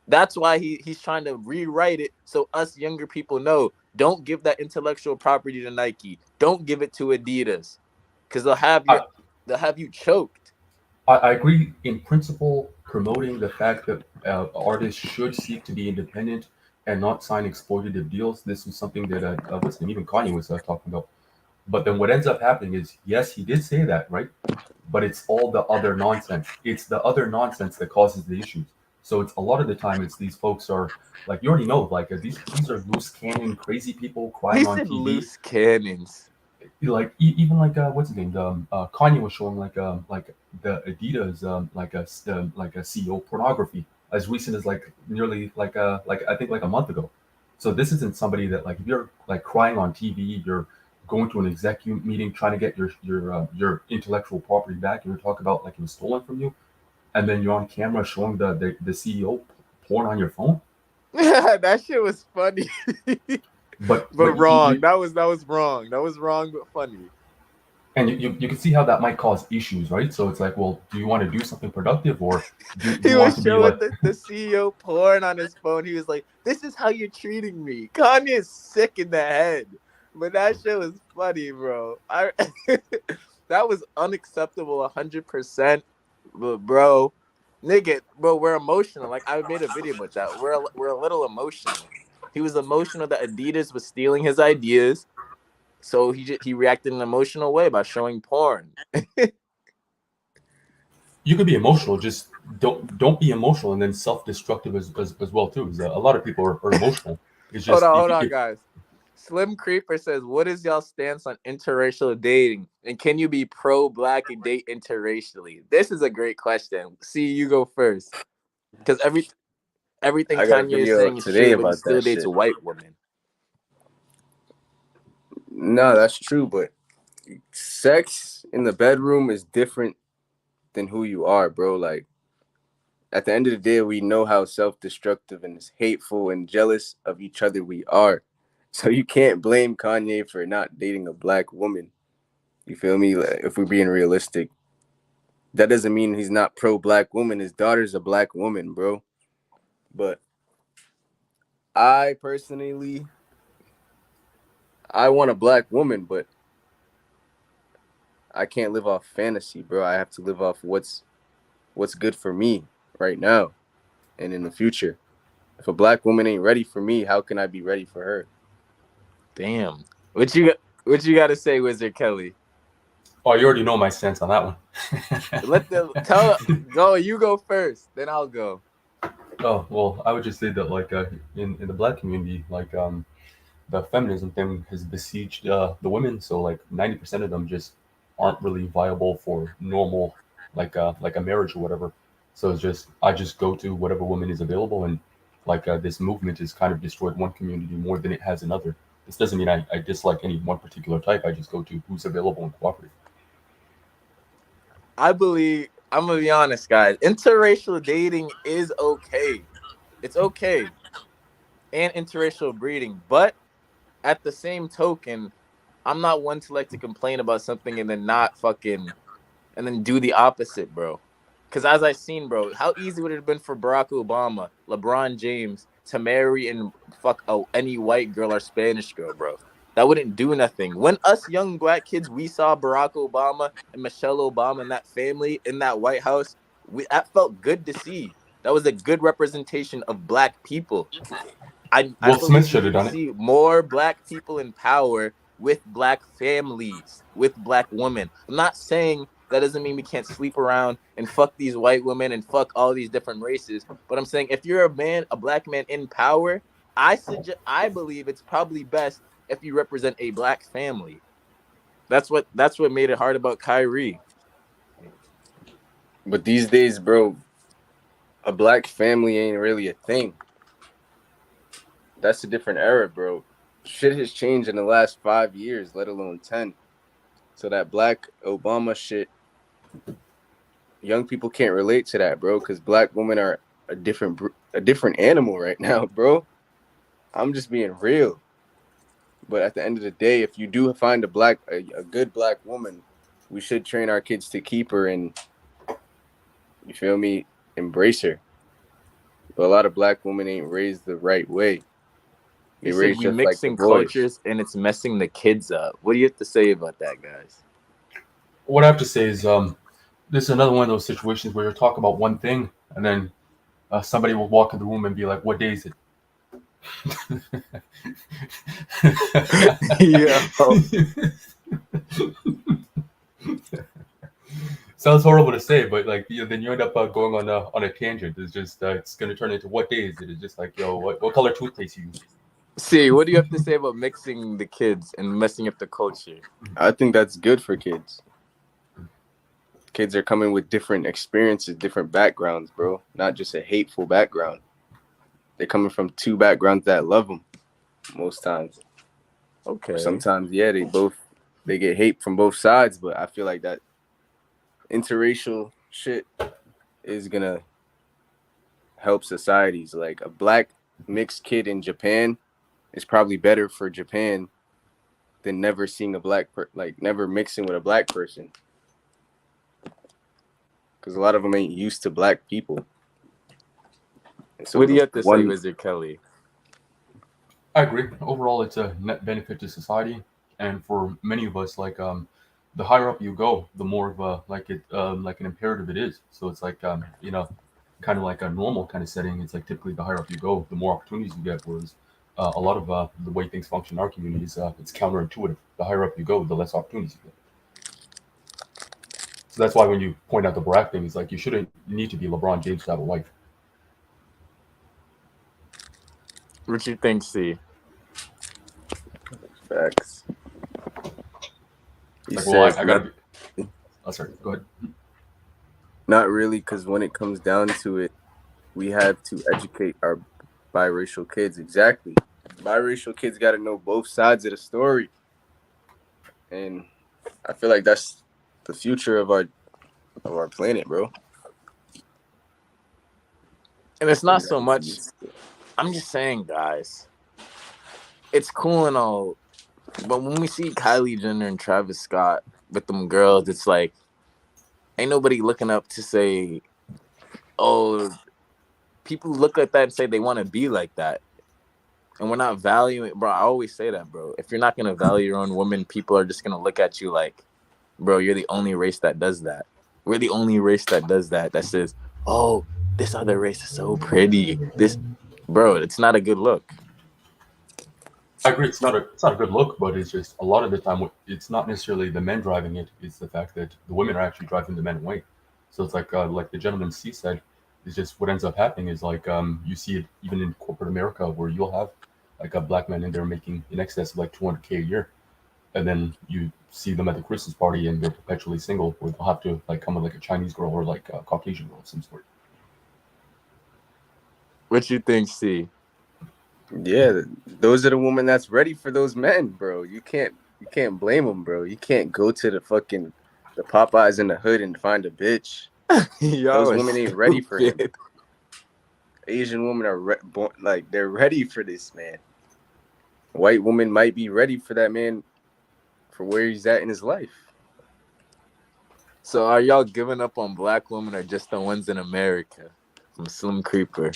That's why he's trying to rewrite it so us younger people know Don't give that intellectual property to Nike. Don't give it to Adidas, because they'll have you choked. I agree in principle, promoting the fact that artists should seek to be independent and not sign exploitative deals. This is something that what's the name? Even Kanye was talking about. But then what ends up happening is, yes, he did say that, right? But it's all the other nonsense. It's the other nonsense that causes the issues. So it's a lot of the time it's these folks are like, you already know, like these are loose cannon crazy people He crying on said TV. loose cannons. Like even like what's his name? Kanye was showing like the Adidas like a CEO pornography as recent as like nearly like I think like a month ago. So this isn't somebody that like if you're like crying on TV, you're going to an executive meeting trying to get your intellectual property back, and you're talking about like it was stolen from you, and then you're on camera showing the CEO porn on your phone. That shit was funny. But But wrong. That was wrong. That was wrong, but funny. and you can see how that might cause issues, right? So it's like, well, do you want to do something productive, or do He you want was to be showing like, the CEO porn on his phone. He was like, "This is how you're treating me." Kanye is sick in the head, but that shit was funny, bro. That was unacceptable, 100%. But bro, nigga, bro, we're emotional. Like I made a video about that. We're a little emotional. He was emotional that Adidas was stealing his ideas, so he reacted in an emotional way by showing porn. you could be emotional, just don't be emotional and then self-destructive as well too. 'Cause, a lot of people are emotional. It's Hold just on, if hold on, if guys. Slim Creeper says, "What is y'all stance on interracial dating? And can you be pro-black and date interracially?" This is a great question. See, you go first, because everything I got a Kanye is video saying up is today true, but he about still that dates shit. a white woman. No, that's true, but sex in the bedroom is different than who you are, bro. Like at the end of the day, we know how self-destructive and hateful and jealous of each other we are. So you can't blame Kanye for not dating a black woman. You feel me? Like, if we're being realistic, that doesn't mean he's not pro-black woman. His daughter's a black woman, bro. But I personally, I want a black woman, but I can't live off fantasy, bro. I have to live off what's good for me right now and in the future. If a black woman ain't ready for me, how can I be ready for her? Damn, what you got to say, Wizard Kelly? oh, you already know my stance on that Let the one. tell go. You go first, then I'll go. Oh well, I would just say that like in the black community, like the feminism thing has besieged the women. So like 90% of them just aren't really viable for normal like a marriage or whatever. So it's just I just go to whatever woman is available, and like this movement has kind of destroyed one community more than it has another. This doesn't mean I dislike any one particular type. I just go to who's available and cooperative. I believe I'm gonna be honest, guys. Interracial dating is okay. It's okay, and interracial breeding, but at the same token, I'm not one to like to complain about something and then not fucking and then do the opposite, bro. Because as I seen, bro, how easy would it have been for Barack Obama, LeBron James to marry and fuck any white girl or Spanish girl, bro? That wouldn't do nothing. When us young black kids, we saw Barack Obama and Michelle Obama and that family in that White House, that felt good to see. That was a good representation of black people. I Will Smith believe we should have need to done it. see more black people in power with black families, with black women. I'm not saying that doesn't mean we can't sleep around and fuck these white women and fuck all these different races. But I'm saying if you're a man, a black man in power, I believe it's probably best if you represent a black family. That's what made it hard about Kyrie. But these days, bro, a black family ain't really a thing. That's a different era, bro. Shit has changed in the last 5 years, let alone 10. So that black Obama shit, young people can't relate to that, bro, because black women are a different animal right now, bro. I'm just being real. But at the end of the day, if you do find a good black woman, we should train our kids to keep her and you feel me, embrace her. But a lot of black women ain't raised the right way. They He said raise we just like the mixing boys. cultures and it's messing the kids up. What do you have to say about that, guys? What I have to say is, this is another one of those situations where you're talking about one thing, and then somebody will walk in the room and be like, "What day is it?" Yeah. Sounds horrible to say, but like then you end up going on a tangent. It's just it's gonna turn into what day is it? It's just like, yo, what color toothpaste you use? See, what do you have to say about mixing the kids and messing up the culture? I think that's good for kids. Kids are coming with different experiences, different backgrounds, bro. Not just a hateful background. They're coming from two backgrounds that love them most times. Okay. Sometimes, yeah, they get hate from both sides, but I feel like that interracial shit is gonna help societies. Like a black mixed kid in Japan is probably better for Japan than never seeing a never mixing with a black person, because a lot of them ain't used to black people. And so What do you the have to say, one, Wizard Kelly? I agree. Overall, it's a net benefit to society, and for many of us, like the higher up you go, the more of a like an imperative it is. So it's like kind of like a normal kind of setting. It's like typically the higher up you go, the more opportunities you get. Whereas a lot of the way things function in our communities, it's counterintuitive. The higher up you go, the less opportunities you get. So that's why when you point out the Barack thing, it's like you shouldn't need to be LeBron James to have a wife. What you think, C? facts. He Like, well, I says gotta not, be. Oh, sorry. Go ahead. not really, because when it comes down to it, we have to educate our biracial kids. Exactly. Biracial kids got to know both sides of the story. And I feel like that's the future of our planet, bro. And it's not so much. I'm just saying, guys. It's cool and all, but when we see Kylie Jenner and Travis Scott with them girls, it's like ain't nobody looking up to say, "Oh, people look at that and say they want to be like that." And we're not valuing, bro. I always say that, bro. If you're not gonna value your own woman, people are just gonna look at you like, bro, you're the only race that does that. We're the only race that does that. That says, oh, this other race is so pretty. This, bro, it's not a good look. I agree. It's not a good look, but it's just a lot of the time it's not necessarily the men driving it. It's the fact that the women are actually driving the men away. So it's like the gentleman C said, it's just what ends up happening is like you see it even in corporate America where you'll have like a black man in there making in excess of like 200K a year, and then you see them at the Christmas party and they're perpetually single, where they'll have to like come with like a Chinese girl or like a Caucasian girl of some sort. What you think, C? Yeah, those are the women that's ready for those men, bro. You can't blame them, bro. You can't go to the Popeyes in the hood and find a bitch. Y'all Those are women ain't ready for him. stupid. Asian women are like they're ready for this man. White woman might be ready for that man for where he's at in his life. So are y'all giving up on black women or just the ones in America? From Slim Creeper.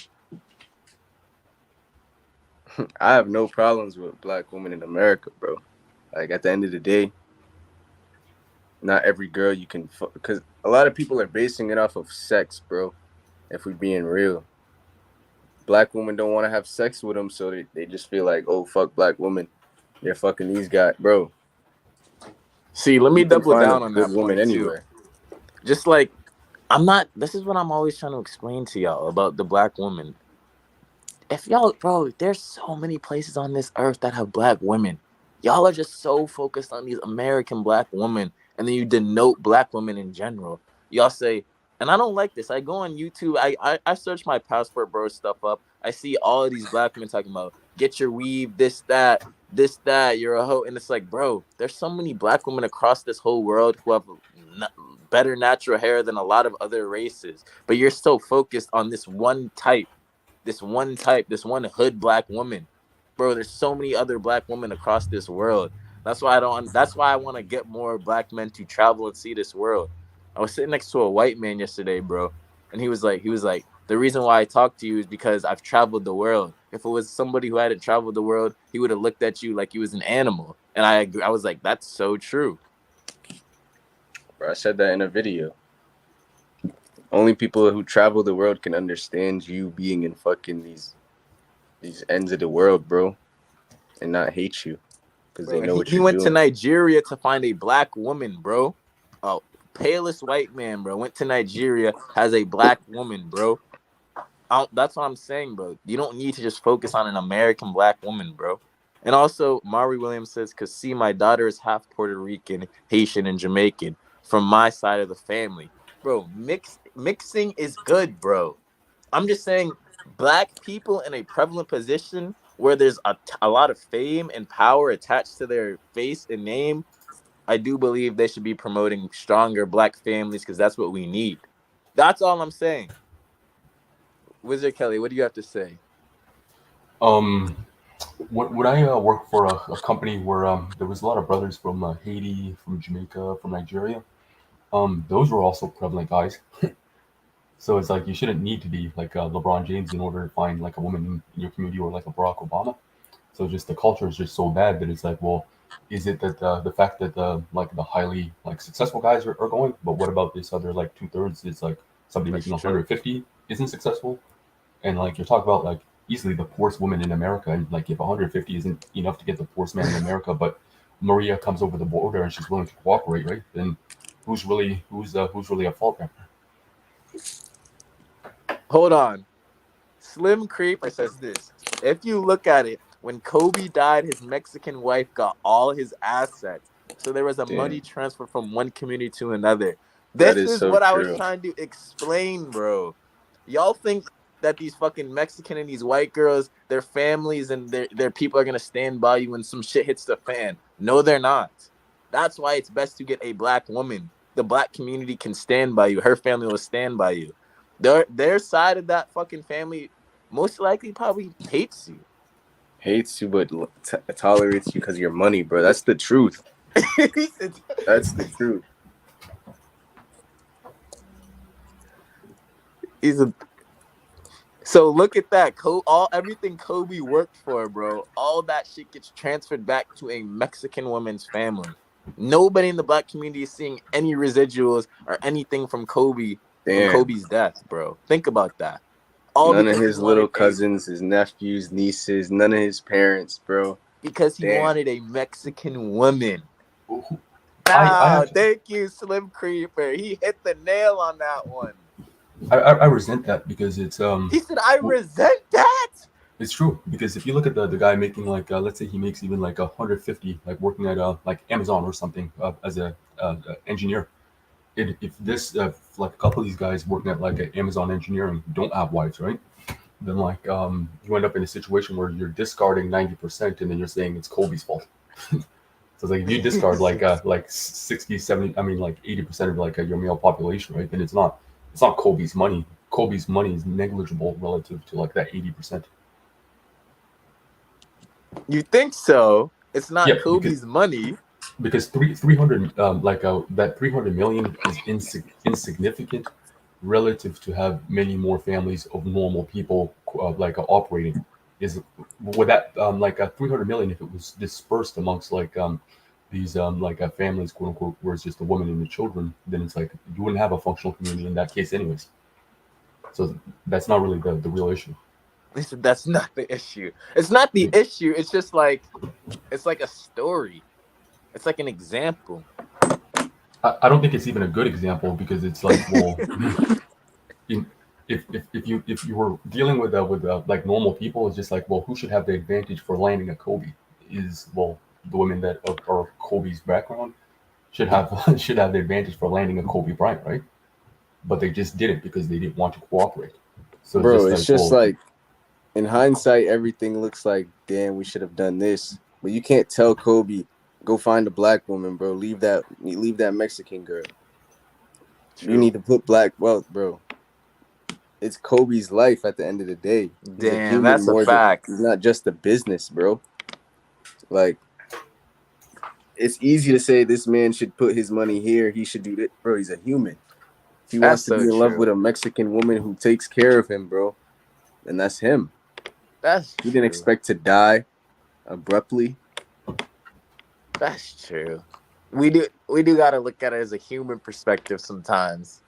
I have no problems with black women in America, bro. Like at the end of the day, not every girl you can because a lot of people are basing it off of sex, bro. If we being real, black women don't want to have sex with them, so they just feel like, oh, fuck black women, they're fucking these guys, bro. See, let me You can double find a down on good that woman point too. anywhere. Just like I'm not. This is what I'm always trying to explain to y'all about the black woman. If y'all, bro, there's so many places on this earth that have black women. Y'all are just so focused on these American black women, and then you denote black women in general. Y'all say, and I don't like this. I go on YouTube. I search my passport bro stuff up. I see all of these black women talking about get your weave, this that. You're a hoe, and it's like, bro, there's so many black women across this whole world who have better natural hair than a lot of other races, but you're so focused on this one hood black woman. Bro, there's so many other black women across this world. That's why I want to get more black men to travel and see this world. I was sitting next to a white man yesterday, bro, and he was like, the reason why I talk to you is because I've traveled the world. If it was somebody who hadn't traveled the world, he would have looked at you like you was an animal. And I was like, that's so true. Bro, I said that in a video. Only people who travel the world can understand you being in fucking these ends of the world, bro, and not hate you because they Bro, know what he you're went to doing. Nigeria to find a black woman, bro. Oh, palest white man, bro. Went to Nigeria, has a black woman, bro. That's what I'm saying, bro. You don't need to just focus on an American black woman, bro. And also, Mari Williams says, "Cause see, my daughter is half Puerto Rican, Haitian, and Jamaican from my side of the family, bro. Mixing is good, bro. I'm just saying, black people in a prevalent position where there's a lot of fame and power attached to their face and name, I do believe they should be promoting stronger black families because that's what we need. That's all I'm saying." Wizard Kelly, what do you have to say? When I worked for a company where there was a lot of brothers from Haiti, from Jamaica, from Nigeria. Those were also prevalent guys. So it's like you shouldn't need to be like LeBron James in order to find like a woman in your community or like a Barack Obama. So just the culture is just so bad that it's like, well, is it that the fact that like the highly like successful guys are going, but what about this other like 2/3? It's like somebody That's making true. 150 isn't successful, and like you're talking about like easily the poorest woman in America, and like if 150 isn't enough to get the poorest man in America, but Maria comes over the border and she's willing to cooperate, right? Then who's really at fault there? Hold on. Slim Creeper says this. If you look at it, when Kobe died, his Mexican wife got all his assets. So there was a money Damn, transfer from one community to another. that This is is so what I was true. trying to explain, bro. Y'all think that these fucking Mexican and these white girls, their families and their people are gonna stand by you when some shit hits the fan. No, they're not. That's why it's best to get a black woman. The black community can stand by you. Her family will stand by you. Their side of that fucking family most likely probably hates you. Hates you, but tolerates you because of your money, bro. That's the truth. That's the truth. He's a So look at that. Everything Kobe worked for, bro. All that shit gets transferred back to a Mexican woman's family. Nobody in the black community is seeing any residuals or anything from Damn. Kobe's death, bro. Think about that. All None of because he his little wanted cousins, his nephews, nieces, none of his parents, bro. Damn. a Mexican woman. I Nah, actually thank you, Slim Creeper. He hit the nail on that one. I resent that because He said, "I well, resent that." it's true because if you look at the guy making like let's say he makes even like 150 like working at like Amazon or something as a engineer. If this like a couple of these guys working at like Amazon engineering don't have wives, right? Then like you end up in a situation where you're discarding 90% and then you're saying it's Kobe's fault. So it's like if you discard like 60, 70, I mean like 80% of like your male population, right? Then it's not Kobe's money. Kobe's money is negligible relative to like that 80%. You think so? It's not Yeah, because Kobe's money. because 300 like that 300 million is insignificant relative to have many more families of normal people like operating. Is with that like 300 million if it was dispersed amongst like these like families quote unquote where it's just a woman and the children, then it's like you wouldn't have a functional community in that case anyways. So that's not really the real issue. He said, "That's not the issue. It's not the issue. It's just like it's like a story. It's like an example." I don't think it's even a good example because it's like, well, in, if you were dealing with like normal people, it's just like, well, who should have the advantage for landing a Kobe? Is well, the women that are Kobe's background should have should have the advantage for landing a Kobe Bryant, right? But they just didn't because they didn't want to cooperate. So it's Bro, just it's like, just well, like in hindsight, everything looks like, damn, we should have done this. But you can't tell Kobe, go find a black woman, bro. Leave that Mexican girl. You True. need to put black wealth, bro. It's Kobe's life at the end of the day. He's a Damn, human that's a more than fact. he's not just a business, bro. Like it's easy to say this man should put his money here. He should do that, bro. He's a human. If he That's wants to so be in love with true. a Mexican woman who takes care of him, bro, then that's him. That's He didn't true. expect to die abruptly. That's true. We do gotta look at it as a human perspective sometimes.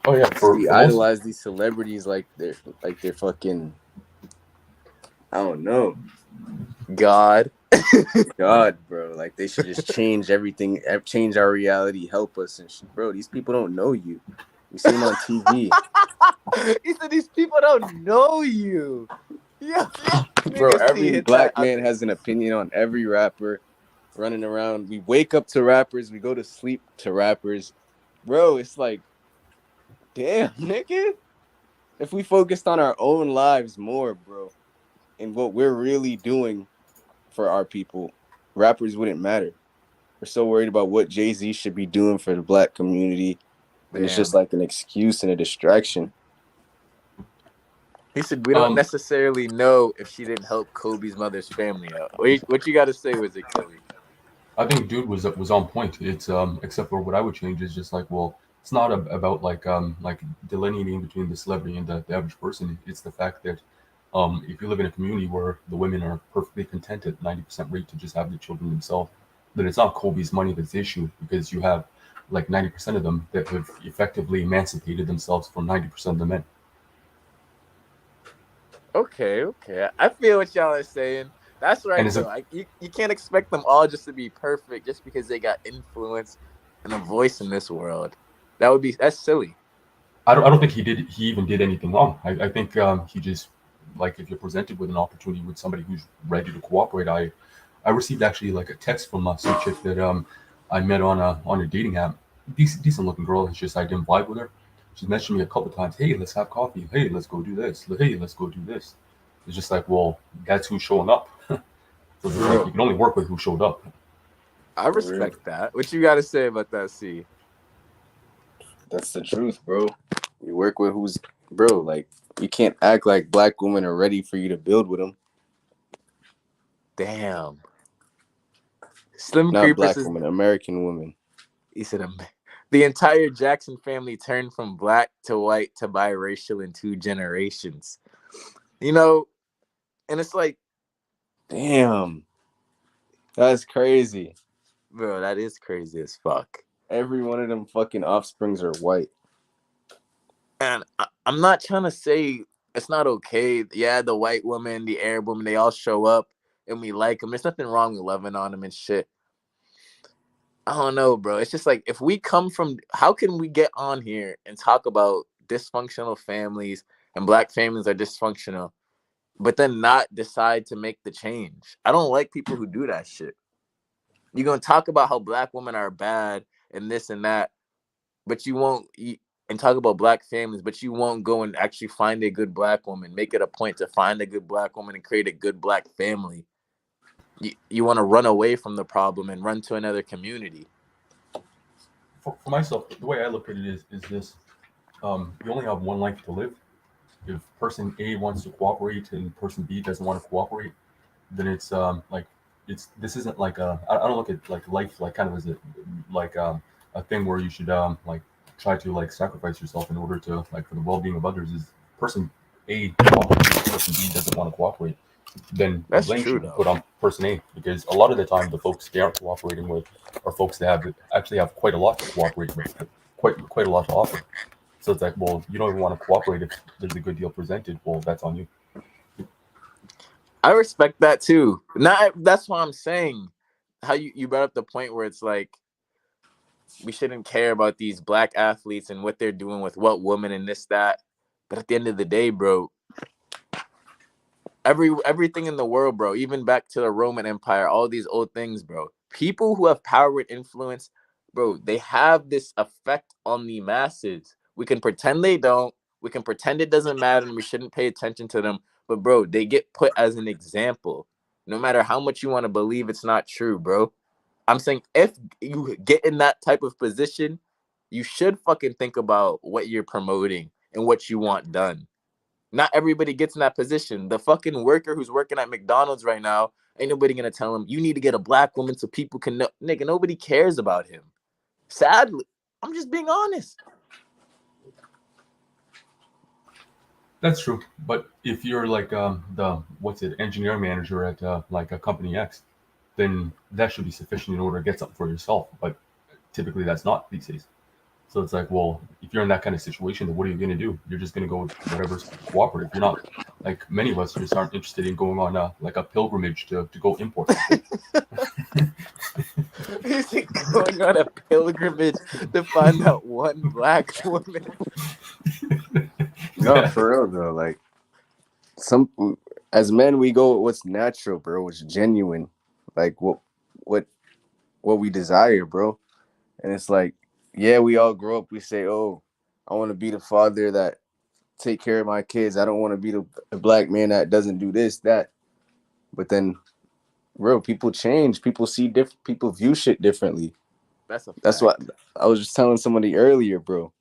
Oh yeah, We for most. idolize these celebrities like they're fucking, I don't know, God. God, bro. Like they should just change everything, change our reality, help us and shit. Bro, these people don't know you. We see them on TV. He said these people don't know you. Yeah. Bro, Nigga C every hit that. black man has an opinion on every rapper running around. We wake up to rappers, we go to sleep to rappers. Bro, it's like, damn, nigga. If we focused on our own lives more, bro, and what we're really doing for our people, rappers wouldn't matter. We're so worried about what Jay-Z should be doing for the black community, and it's just Damn. like an excuse and a distraction. He said we don't necessarily know if she didn't help Kobe's mother's family out. What you got to say with it, Kelly? I think dude was on point. It's except for what I would change is just like, well, it's not about like delineating between the celebrity and the average person. It's the fact that if you live in a community where the women are perfectly content at 90% rate to just have the children themselves, then it's not Kobe's money that's the issue, because you have like 90% of them that have effectively emancipated themselves from 90% of the men. Okay. I feel what y'all are saying. That's And right, is it? though. You can't expect them all just to be perfect just because they got influence and a voice in this world. That's silly. I don't think he even did anything wrong. I think he just, like, if you're presented with an opportunity with somebody who's ready to cooperate. I received actually like a text from some chick that I met on a dating app. Decent looking girl. It's just I didn't vibe with her. She's mentioned me a couple times. Hey, let's have coffee. Hey, let's go do this. Hey, let's go do this. It's just like, well, that's who's showing up. So it's like you can only work with who showed up. I respect that. What you got to say about that, C? That's the truth, bro. You work with who's, bro, like, you can't act like black women are ready for you to build with them. Damn. Slim Not Creeper black says, women, American women. he said, the entire Jackson family turned from black to white to biracial in 2 generations. You know, and it's like, Damn. That's crazy. bro, that is crazy as fuck. Every one of them fucking offsprings are white. And I'm not trying to say it's not okay. Yeah, the white woman, the Arab woman, they all show up and we like them. There's nothing wrong with loving on them and shit. I don't know, bro. It's just like, if we come from, how can we get on here and talk about dysfunctional families and black families are dysfunctional, but then not decide to make the change? I don't like people who do that shit. You're going to talk about how black women are bad and this and that, but you won't, and talk about black families, but you won't go and actually find a good black woman, make it a point to find a good black woman and create a good black family. You want to run away from the problem and run to another community. For myself, the way I look at it is this: you only have one life to live. If person A wants to cooperate and person B doesn't want to cooperate, then it's like this isn't like I don't look at like life like kind of as a thing where you should like try to like sacrifice yourself in order to like for the well being of others. Is person A cooperates, person B doesn't want to cooperate, then the That's blame true, should be though. put on person A, because a lot of the time the folks they aren't cooperating with are folks that actually have quite a lot to cooperate with, quite a lot to offer. So it's like, well, you don't even want to cooperate if there's a good deal presented. Well, that's on you. I respect that too. That's what I'm saying. How you brought up the point where it's like, we shouldn't care about these black athletes and what they're doing with what woman and this, that. But at the end of the day, bro, everything in the world, bro, even back to the Roman Empire, all these old things, bro. People who have power and influence, bro, they have this effect on the masses. We can pretend they don't. We can pretend it doesn't matter and we shouldn't pay attention to them. But bro, they get put as an example. No matter how much you want to believe it's not true, bro. I'm saying if you get in that type of position, you should fucking think about what you're promoting and what you want done. Not everybody gets in that position. The fucking worker who's working at McDonald's right now, ain't nobody gonna tell him you need to get a black woman so people can know. Nigga, nobody cares about him. Sadly, I'm just being honest. That's true. But if you're like the what's it, engineering manager at like a company X, then that should be sufficient in order to get something for yourself. But typically that's not these days. So it's like, well, if you're in that kind of situation, then what are you going to do? You're just going to go with whatever's cooperative. You're not like many of us just aren't interested in going on like a pilgrimage to go import something. Is it going on a pilgrimage to find that one black woman? No, for real though. Like some as men, we go with what's natural, bro. What's genuine, like what we desire, bro. And it's like, yeah, we all grow up. We say, oh, I want to be the father that take care of my kids. I don't want to be the black man that doesn't do this, that. But then, bro, people change. People see different. People view shit differently. That's a fact. That's what I was just telling somebody earlier, bro.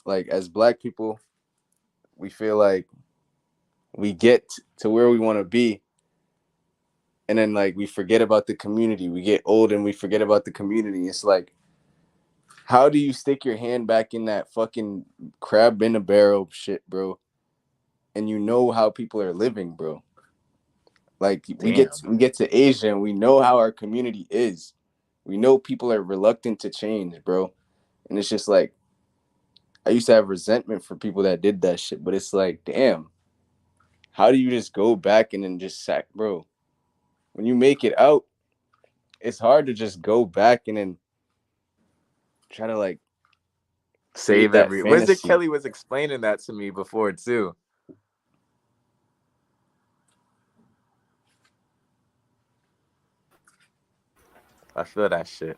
Like as black people, we feel like we get to where we want to be, and then like we forget about the community. We get old and we forget about the community. It's like, how do you stick your hand back in that fucking crab in a barrel shit, bro? And you know how people are living, bro. Like we get to Asia and we know how our community is. We know people are reluctant to change, bro. And it's just like, I used to have resentment for people that did that shit, but it's like, damn, how do you just go back and then just sack, bro? When you make it out, it's hard to just go back and then try to like save every. Wizard Kelly was explaining that to me before too. I feel that shit.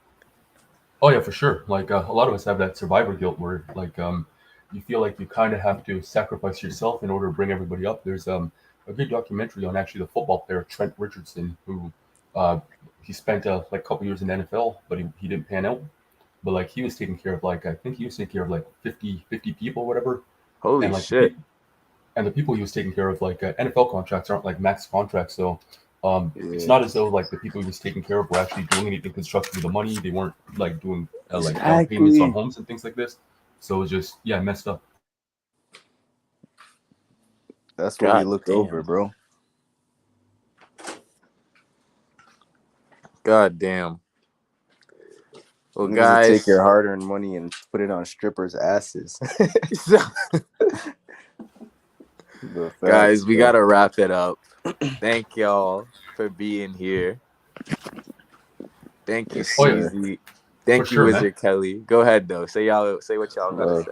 Oh yeah, for sure. Like a lot of us have that survivor guilt where like you feel like you kind of have to sacrifice yourself in order to bring everybody up. There's a good documentary on actually the football player Trent Richardson who he spent like a couple years in the NFL, but he didn't pan out. But like he was taking care of like I think he was taking care of like 50 people, whatever. Holy and like shit! And the people he was taking care of, like NFL contracts aren't like max contracts, so it's not as though like the people he was taking care of were actually doing anything constructive with the money. They weren't like doing like down payments on homes and things like this. So it was just messed up. That's what we looked over, bro. God damn. Well, niggas guys, take your hard-earned money and put it on strippers' asses. Guys, we gotta wrap it up. Thank y'all for being here. Thank you, Ceezy. Thank you, Wizard Kelly. Go ahead though. Say what y'all gotta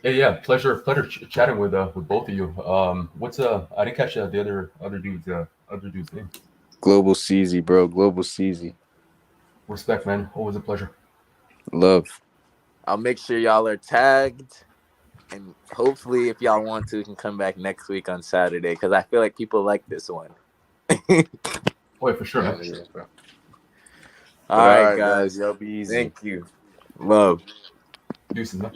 say. Yeah, pleasure chatting with both of you. What's I didn't catch the other dude's name. Global Ceezy, bro. Global Ceezy. Respect, man. Always a pleasure. Love. I'll make sure y'all are tagged, and hopefully, if y'all want to, you can come back next week on Saturday because I feel like people like this one. Oh, for sure, man. All right, guys. Y'all be easy. Thank you. Love. Deuces, man.